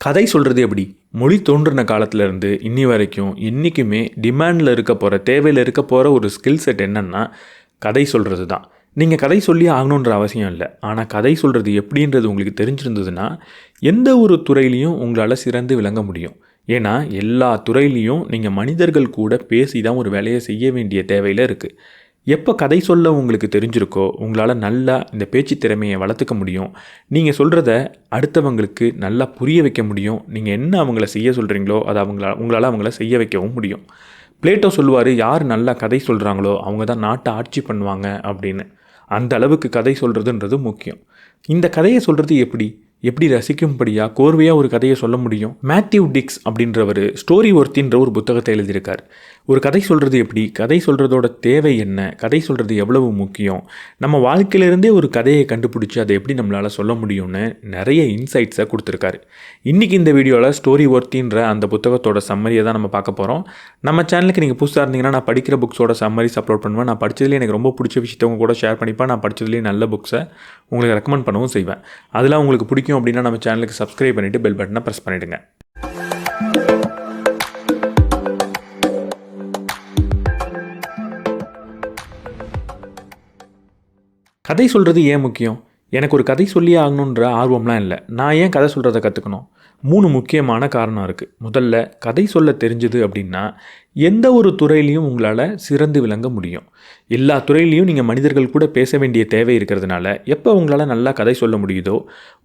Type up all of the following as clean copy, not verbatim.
கதை சொல்கிறது எப்படி? மொழி தோன்றின காலத்துலேருந்து இன்னி வரைக்கும் என்றைக்குமே டிமாண்டில் இருக்க போகிற தேவையில் இருக்க போகிற ஒரு ஸ்கில் செட் என்னென்னா கதை சொல்கிறது தான். நீங்கள் கதை சொல்லி ஆகணுன்ற அவசியம் இல்லை. ஆனால் கதை சொல்கிறது எப்படின்றது உங்களுக்கு தெரிஞ்சிருந்ததுன்னா எந்த ஒரு துறையிலையும் உங்களால் சிறந்து விளங்க முடியும். ஏன்னா எல்லா துறையிலையும் நீங்கள் மனிதர்கள் கூட பேசி தான் ஒரு வேலையை செய்ய வேண்டிய தேவையில் இருக்குது. எப்போ கதை சொல்ல உங்களுக்கு தெரிஞ்சிருக்கோ உங்களால் நல்லா இந்த பேச்சு திறமையை வளர்த்துக்க முடியும். நீங்கள் சொல்கிறத அடுத்தவங்களுக்கு நல்லா புரிய வைக்க முடியும். நீங்கள் என்ன அவங்கள செய்ய சொல்கிறீங்களோ அதை உங்களால் அவங்கள செய்ய வைக்கவும் முடியும். பிளேட்டோ சொல்லுவார், யார் நல்லா கதை சொல்கிறாங்களோ அவங்க தான் நாட்டை ஆட்சி பண்ணுவாங்க அப்படின்னு. அந்த அளவுக்கு கதை சொல்கிறதுன்றது முக்கியம். இந்த கதையை சொல்கிறது எப்படி ரசிக்கும்படியாக கோர்வையாக ஒரு கதையை சொல்ல முடியும்? மேத்யூ டிக்ஸ் அப்படின்றவர் ஸ்டோரி ஒர்த்தின்ற ஒரு புத்தகத்தை எழுதியிருக்கார். ஒரு கதை சொல்கிறது எப்படி, கதை சொல்கிறதோட தேவை என்ன, கதை சொல்கிறது எவ்வளவு முக்கியம், நம்ம வாழ்க்கையிலேருந்தே ஒரு கதையை கண்டுபிடிச்சி அதை எப்படி நம்மளால் சொல்ல முடியும்னு நிறைய இன்சைட்ஸை கொடுத்துருக்காரு. இன்றைக்கி இந்த வீடியோவில் ஸ்டோரி ஒர்த்தின்ற அந்த புத்தகத்தோட சம்மரியை தான் நம்ம பார்க்க போகிறோம். நம்ம சேனலுக்கு நீங்கள் புதுசாக இருந்தீங்கன்னா நான் படிக்கிற புக்ஸோட சம்மரிஸ் அப்லோட் பண்ணுவேன். நான் படித்ததுலேயே எனக்கு ரொம்ப பிடிச்ச விஷயத்தவங்க கூட ஷேர் பண்ணிப்பேன். நான் படித்ததுலேயே நல்ல புக்ஸை உங்களுக்கு ரெக்கமெண்ட் பண்ணவும் செய்வேன். அதெல்லாம் உங்களுக்கு பிடிக்கும் அப்படின்னா நம்ம சேனலுக்கு சப்ஸ்கிரைப் பண்ணிவிட்டு பெல் பட்டனை ப்ரெஸ் பண்ணிவிடுங்க. கதை சொல்கிறது ஏன் முக்கியம்? எனக்கு ஒரு கதை சொல்லியே ஆகணுன்ற ஆர்வம்லாம் இல்லை. நான் ஏன் கதை சொல்கிறத கற்றுக்கணும்? 3 முக்கியமான காரணம் இருக்குது. முதல்ல, கதை சொல்ல தெரிஞ்சுது அப்படின்னா எந்த ஒரு துறையிலையும் உங்களால் சிறந்து விளங்க முடியும். எல்லா துறையிலையும் நீங்கள் மனிதர்கள் கூட பேச வேண்டிய தேவை இருக்கிறதுனால எப்போ உங்களால் நல்லா கதை சொல்ல முடியுதோ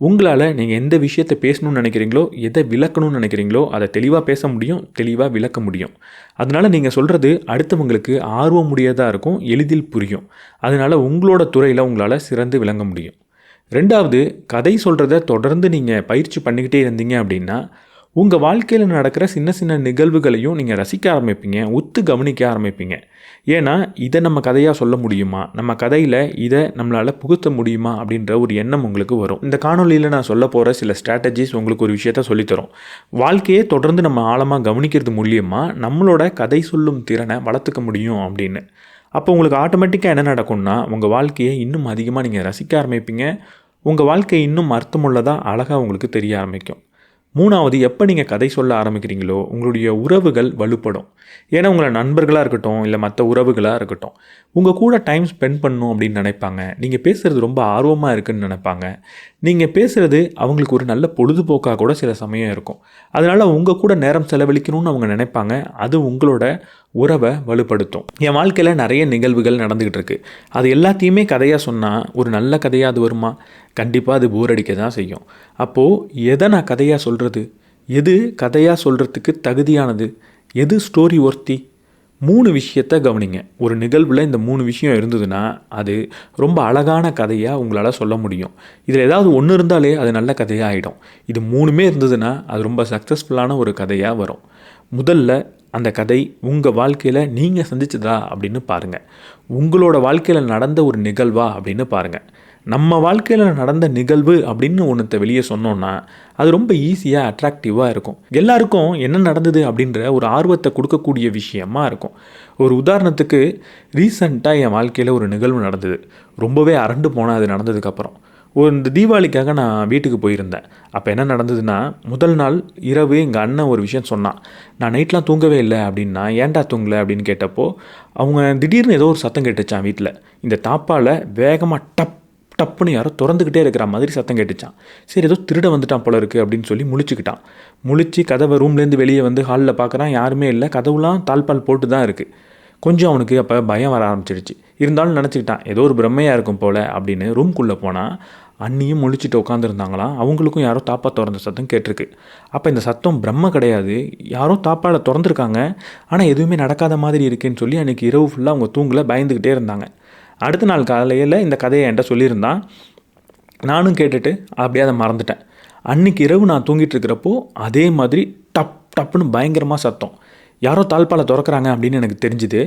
உங்களால் நீங்கள் எந்த விஷயத்தை பேசணும்னு நினைக்கிறீங்களோ, எதை விளக்கணும்னு நினைக்கிறீங்களோ அதை தெளிவாக பேச முடியும், தெளிவாக விளக்க முடியும். அதனால் நீங்கள் சொல்கிறது அடுத்தவங்களுக்கு ஆர்வம் உடையதாக இருக்கும், எளிதில் புரியும். அதனால் உங்களோட துறையில் உங்களால் சிறந்து விளங்க முடியும். 2வது, கதை சொல்கிறத தொடர்ந்து நீங்கள் பயிற்சி பண்ணிக்கிட்டே இருந்தீங்க அப்படின்னா உங்கள் வாழ்க்கையில் நடக்கிற சின்ன சின்ன நிகழ்வுகளையும் நீங்கள் ரசிக்க ஆரம்பிப்பீங்க, ஒத்து கவனிக்க ஆரம்பிப்பீங்க. ஏன்னா இதை நம்ம கதையாக சொல்ல முடியுமா, நம்ம கதையில் இதை நம்மளால் புகுத்த முடியுமா அப்படின்ற ஒரு எண்ணம் உங்களுக்கு வரும். இந்த காணொலியில் நான் சொல்ல போகிற சில ஸ்ட்ராட்டஜிஸ் உங்களுக்கு ஒரு விஷயத்த சொல்லித்தரும். வாழ்க்கையை தொடர்ந்து நம்ம ஆழமாக கவனிக்கிறது மூலியமாக நம்மளோட கதை சொல்லும் திறனை வளர்த்துக்க முடியும் அப்படின்னு. அப்போ உங்களுக்கு ஆட்டோமேட்டிக்காக என்ன நடக்கும்னா உங்கள் வாழ்க்கையை இன்னும் அதிகமாக நீங்கள் ரசிக்க ஆரம்பிப்பீங்க. உங்கள் வாழ்க்கை இன்னும் அர்த்தமுள்ளதாக அழகாக உங்களுக்கு தெரிய ஆரம்பிக்கும். 3வது, எப்போ நீங்கள் கதை சொல்ல ஆரம்பிக்கிறீங்களோ உங்களுடைய உறவுகள் வலுப்படும். ஏன்னா உங்களை நண்பர்களாக இருக்கட்டும் இல்லை மற்ற உறவுகளாக இருக்கட்டும் உங்கள் கூட டைம் ஸ்பெண்ட் பண்ணணும் அப்படின்னு நினைப்பாங்க. நீங்கள் பேசுகிறது ரொம்ப ஆர்வமாக இருக்குதுன்னு நினைப்பாங்க. நீங்கள் பேசுகிறது அவங்களுக்கு ஒரு நல்ல பொழுதுபோக்காக கூட சில சமயம் இருக்கும். அதனால் உங்கள் கூட நேரம் செலவழிக்கணும்னு அவங்க நினைப்பாங்க. அது உங்களோட உறவை வலுப்படுத்தும். என் வாழ்க்கையில் நிறைய நிகழ்வுகள் நடந்துக்கிட்டு இருக்குது. அது எல்லாத்தையுமே கதையாக சொன்னால் ஒரு நல்ல கதையாக அது வருமா? கண்டிப்பாக அது போர் அடிக்க தான் செய்யும். அப்போது எதை நான் கதையாக சொல்கிறது, எது கதையாக சொல்கிறதுக்கு தகுதியானது, எது ஸ்டோரி ஒர்த்தி, 3 விஷயத்தை கவனிங்க. ஒரு நிகழ்வில் இந்த 3 விஷயம் இருந்ததுன்னா அது ரொம்ப அழகான கதையாக உங்களால் சொல்ல முடியும். இதில் ஏதாவது ஒன்று இருந்தாலே அது நல்ல கதையாக ஆகிடும். இது 3மே இருந்ததுன்னா அது ரொம்ப சக்ஸஸ்ஃபுல்லான ஒரு கதையாக வரும். முதல்ல அந்த கதை உங்கள் வாழ்க்கையில் நீங்கள் சந்திச்சதா அப்படின்னு பாருங்கள். உங்களோட வாழ்க்கையில் நடந்த ஒரு நிகழ்வா அப்படின்னு பாருங்கள். நம்ம வாழ்க்கையில் நடந்த நிகழ்வு அப்படின்னு ஒன்றத்தை வெளியே சொன்னோன்னா அது ரொம்ப ஈஸியாக அட்ராக்டிவாக இருக்கும். எல்லாருக்கும் என்ன நடந்தது அப்படின்ற ஒரு ஆர்வத்தை கொடுக்கக்கூடிய விஷயமா இருக்கும். ஒரு உதாரணத்துக்கு, ரீசண்டாக என் வாழ்க்கையில் ஒரு நிகழ்வு நடந்தது. ரொம்பவே அரண்டு போனால் அது நடந்ததுக்கப்புறம் இந்த தீபாவளிக்காக நான் வீட்டுக்கு போயிருந்தேன். அப்போ என்ன நடந்ததுன்னா, முதல் நாள் இரவு எங்கள் அண்ணன் ஒரு விஷயம் சொன்னான். நான் நைட்லாம் தூங்கவே இல்லை அப்படின்னா, ஏன்டா தூங்கலை அப்படின்னு கேட்டப்போ அவங்க திடீர்னு ஏதோ ஒரு சத்தம் கேட்டுச்சான் வீட்டில். இந்த தாப்பால் வேகமாக டப்புன்னு யாரோ திறந்துக்கிட்டே இருக்கிற மாதிரி சத்தம் கேட்டுச்சான். சரி, ஏதோ திருட வந்துட்டான் போல இருக்குது அப்படின்னு சொல்லி முழிச்சு கதவை ரூம்லேருந்து வெளியே வந்து ஹாலில் பார்க்குறான், யாருமே இல்லை. கதவுலாம் தாழ்பால் போட்டு தான் இருக்குது. கொஞ்சம் அவனுக்கு அப்போ பயம் வர ஆரம்பிச்சிடுச்சு. இருந்தாலும் நினச்சிக்கிட்டான் ஏதோ ஒரு பிரம்மையாக இருக்கும் போல் அப்படின்னு. ரூம்குள்ளே போனால் அண்ணியும் முழிச்சிட்டு உட்காந்துருந்தாங்களாம். அவங்களுக்கும் யாரோ தாப்பா திறந்த சத்தம் கேட்டிருக்கு. அப்போ இந்த சத்தம் பிரம்மை கிடையாது, யாரோ தாப்பால் திறந்துருக்காங்க, ஆனால் எதுவுமே நடக்காத மாதிரி இருக்குன்னு சொல்லி அன்றைக்கி இரவு ஃபுல்லாக அவங்க தூங்கலை, பயந்துக்கிட்டே இருந்தாங்க. அடுத்த நாள் காலையில் இந்த கதையை என்கிட்ட சொல்லியிருந்தான். நானும் கேட்டுட்டு அப்படியே அதை மறந்துட்டேன். அன்றைக்கி இரவு நான் தூங்கிட்டு இருக்கிறப்போ அதே மாதிரி டப்புன்னு பயங்கரமாக சத்தம், யாரோ தாழ்பாலை திறக்கிறாங்க அப்படின்னு எனக்கு தெரிஞ்சுது.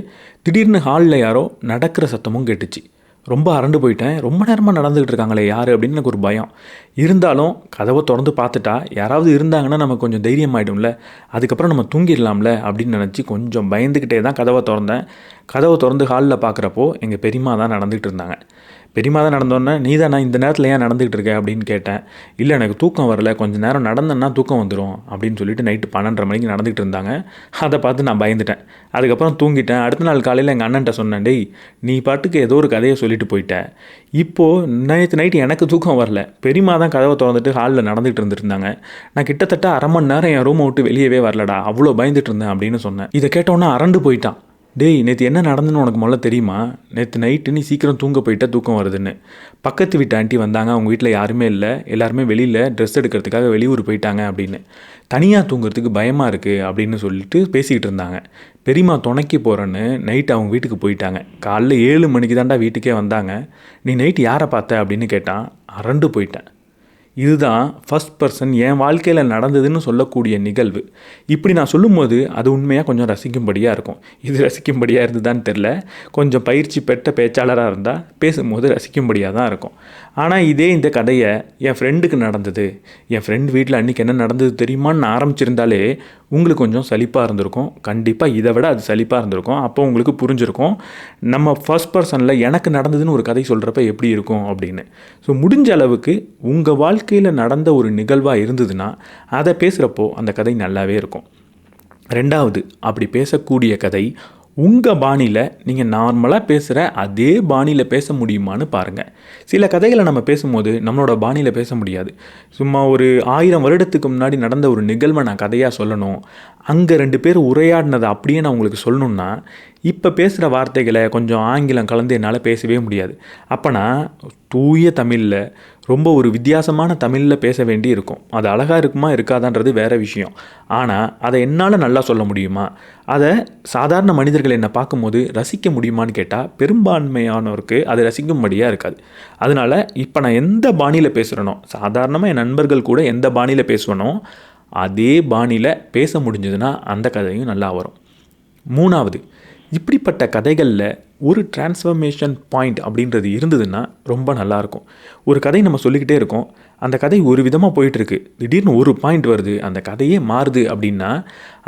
திடீர்னு ஹாலில் யாரோ நடக்கிற சத்தமும் கேட்டுச்சு. ரொம்ப அரண்டு போயிட்டேன். ரொம்ப நேரமாக நடந்துக்கிட்டு இருக்காங்களே யார் அப்படின்னு எனக்கு ஒரு பயம். இருந்தாலும் கதவை திறந்து பார்த்துட்டா யாராவது இருந்தாங்கன்னா நமக்கு கொஞ்சம் தைரியம் ஆகிடும்ல, அதுக்கப்புறம் நம்ம தூங்கிடலாம்ல அப்படின்னு நினச்சி கொஞ்சம் பயந்துக்கிட்டே தான் கதவை திறந்தேன். கதவை திறந்து ஹாலில் பார்க்குறப்போ எங்கள் பெரியம்மா தான் நடந்துகிட்டு இருந்தாங்க. பெரியம்மா தான் நடந்தோன்னே நீ தான் நான் இந்த நேரத்தில் ஏன் நடந்துக்கிட்டு இருக்கேன் அப்படின்னு கேட்டேன். இல்லை எனக்கு தூக்கம் வரல, கொஞ்சம் நேரம் நடந்தேன்னா தூக்கம் வந்துடும் அப்படின்னு சொல்லிட்டு நைட்டு 12:30 மணிக்கு நடந்துகிட்டு இருந்தாங்க. அதை பார்த்து நான் பயந்துட்டேன். அதுக்கப்புறம் தூங்கிட்டேன். அடுத்த நாள் காலையில் எங்கள் அண்ணன்ட்ட சொன்னேன், டேய் நீ பாட்டுக்கு ஏதோ ஒரு கதையை சொல்லிட்டு போயிட்டேன், இப்போது நேற்று நைட்டு எனக்கு தூக்கம் வரல, பெரியம்மா தான் கதவை திறந்துட்டு ஹாலில் நடந்துகிட்டு இருந்துருந்தாங்க, நான் கிட்டத்தட்ட அரை மணி நேரம் என் ரூமை விட்டு வெளியவே வரலடா, அவ்வளோ பயந்துட்டு இருந்தேன் அப்படின்னு சொன்னேன். இதை கேட்டோன்னே அரண்டு போயிட்டான். டேய் நேற்று என்ன நடந்துன்னு உனக்கு முதல்ல தெரியுமா? நேற்று நைட்டு நீ சீக்கிரம் தூங்க போயிட்டா தூக்கம் வருதுன்னு. பக்கத்து வீட்டு ஆண்டி வந்தாங்க, அவங்க வீட்டில் யாருமே இல்லை, எல்லாருமே வெளியில் ட்ரெஸ் எடுக்கிறதுக்காக வெளியூர் போயிட்டாங்க அப்படின்னு. தனியாக தூங்குறதுக்கு பயமாக இருக்குது அப்படின்னு சொல்லிட்டு பேசிக்கிட்டு இருந்தாங்க. பெரியம்மா துணைக்கி போகிறேன்னு நைட்டு அவங்க வீட்டுக்கு போயிட்டாங்க. காலைல 7 மணிக்கு தாண்டா வீட்டுக்கே வந்தாங்க. நீ நைட்டு யாரை பார்த்த அப்படின்னு கேட்டான். அரண்டு போயிட்டேன். இதுதான் ஃபர்ஸ்ட் பர்சன் என் வாழ்க்கையில் நடந்ததுன்னு சொல்லக்கூடிய நிகழ்வு. இப்படி நான் சொல்லும்போது அது உண்மையாக கொஞ்சம் ரசிக்கும்படியாக இருக்கும். இது ரசிக்கும்படியாக இருந்துதான்னு தெரில. கொஞ்சம் பயிற்சி பெற்ற பேச்சாளராக இருந்தால் பேசும்போது ரசிக்கும்படியாக தான் இருக்கும். ஆனால் இதே இந்த கதையை என் ஃப்ரெண்டுக்கு நடந்தது, என் ஃப்ரெண்ட் வீட்டில் அன்றைக்கி என்ன நடந்தது தெரியுமான்னு ஆரம்பிச்சிருந்தாலே உங்களுக்கு கொஞ்சம் சலிப்பாக இருந்திருக்கும். கண்டிப்பாக இதை விட அது சலிப்பாக இருந்திருக்கும். அப்போ உங்களுக்கு புரிஞ்சிருக்கும் நம்ம ஃபர்ஸ்ட் பர்சனில் எனக்கு நடந்ததுன்னு ஒரு கதை சொல்கிறப்ப எப்படி இருக்கும் அப்படின்னு. ஸோ முடிஞ்ச அளவுக்கு உங்கள் வாழ்க்கையில் நடந்த ஒரு நிகழ்வாக இருந்ததுன்னா அதை பேசுகிறப்போ அந்த கதை நல்லாவே இருக்கும். ரெண்டாவது, அப்படி பேசக்கூடிய கதை உங்கள் பாணியில் நீங்கள் நார்மலாக பேசுகிற அதே பாணியில் பேச முடியுமான்னு பாருங்கள். சில கதைகளை நம்ம பேசும்போது நம்மளோட பாணியில் பேச முடியாது. சும்மா ஒரு 1000 வருடத்துக்கு முன்னாடி நடந்த ஒரு நிகழ்வை நான் கதையாக சொல்லணும், அங்கே 2 பேர் உரையாடினதை அப்படியே நான் உங்களுக்கு சொல்லணுன்னா இப்போ பேசுகிற வார்த்தைகளை கொஞ்சம் ஆங்கிலம் கலந்து என்னால் பேசவே முடியாது. அப்போ நான் தூய தமிழில் ரொம்ப ஒரு வித்தியாசமான தமிழில் பேச வேண்டி இருக்கும். அது அழகாக இருக்குமா இருக்காதான்றது வேறு விஷயம். ஆனால் அதை என்னால் நல்லா சொல்ல முடியுமா, அதை சாதாரண மனிதர்கள் என்னை பார்க்கும்போது ரசிக்க முடியுமான்னு கேட்டால் பெரும்பான்மையானவருக்கு அது ரசிக்கும்படியாக இருக்காது. அதனால் இப்போ நான் எந்த பாணியில் பேசுகிறேனோ, சாதாரணமாக என் நண்பர்கள் கூட எந்த பாணியில் பேசுவேனோ அதே பாணியில் பேச முடிஞ்சதுன்னா அந்த கதையும் நல்லா வரும். மூணாவது, இப்படிப்பட்ட கதைகளில் ஒரு டிரான்ஸ்ஃபர்மேஷன் பாயிண்ட் அப்படின்றது இருந்ததுன்னா ரொம்ப நல்லாயிருக்கும். ஒரு கதை நம்ம சொல்லிக்கிட்டே இருக்கோம், அந்த கதை ஒரு விதமாக போயிட்டுருக்கு, திடீர்னு ஒரு பாயிண்ட் வருது, அந்த கதையே மாறுது அப்படின்னா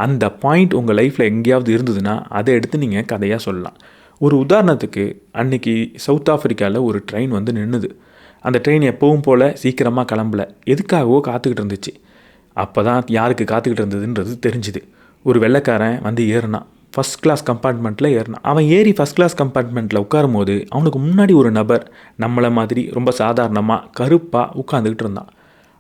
அந்த பாயிண்ட் உங்கள் லைஃப்பில் எங்கேயாவது இருந்ததுன்னா அதை எடுத்து நீங்கள் கதையாக சொல்லலாம். ஒரு உதாரணத்துக்கு, அன்றைக்கி சவுத் ஆஃப்ரிக்காவில் ஒரு ட்ரெயின் வந்து நின்றுது. அந்த ட்ரெயின் எப்பவும் போல் சீக்கிரமாக கிளம்பல, எதுக்காகவோ காத்துக்கிட்டு இருந்துச்சு. அப்போ தான் யாருக்கு காத்துக்கிட்டு இருந்ததுன்றது தெரிஞ்சுது. ஒரு வெள்ளைக்காரன் வந்து ஏறினான், ஃபஸ்ட் கிளாஸ் கம்பார்ட்மெண்ட்டில் ஏறினான். அவன் ஏறி ஃபஸ்ட் கிளாஸ் கம்பார்ட்மெண்ட்டில் உட்காரும் போது அவனுக்கு முன்னாடி ஒரு நபர் நம்மளை மாதிரி ரொம்ப சாதாரணமாக கருப்பாக உட்காந்துக்கிட்டு இருந்தான்.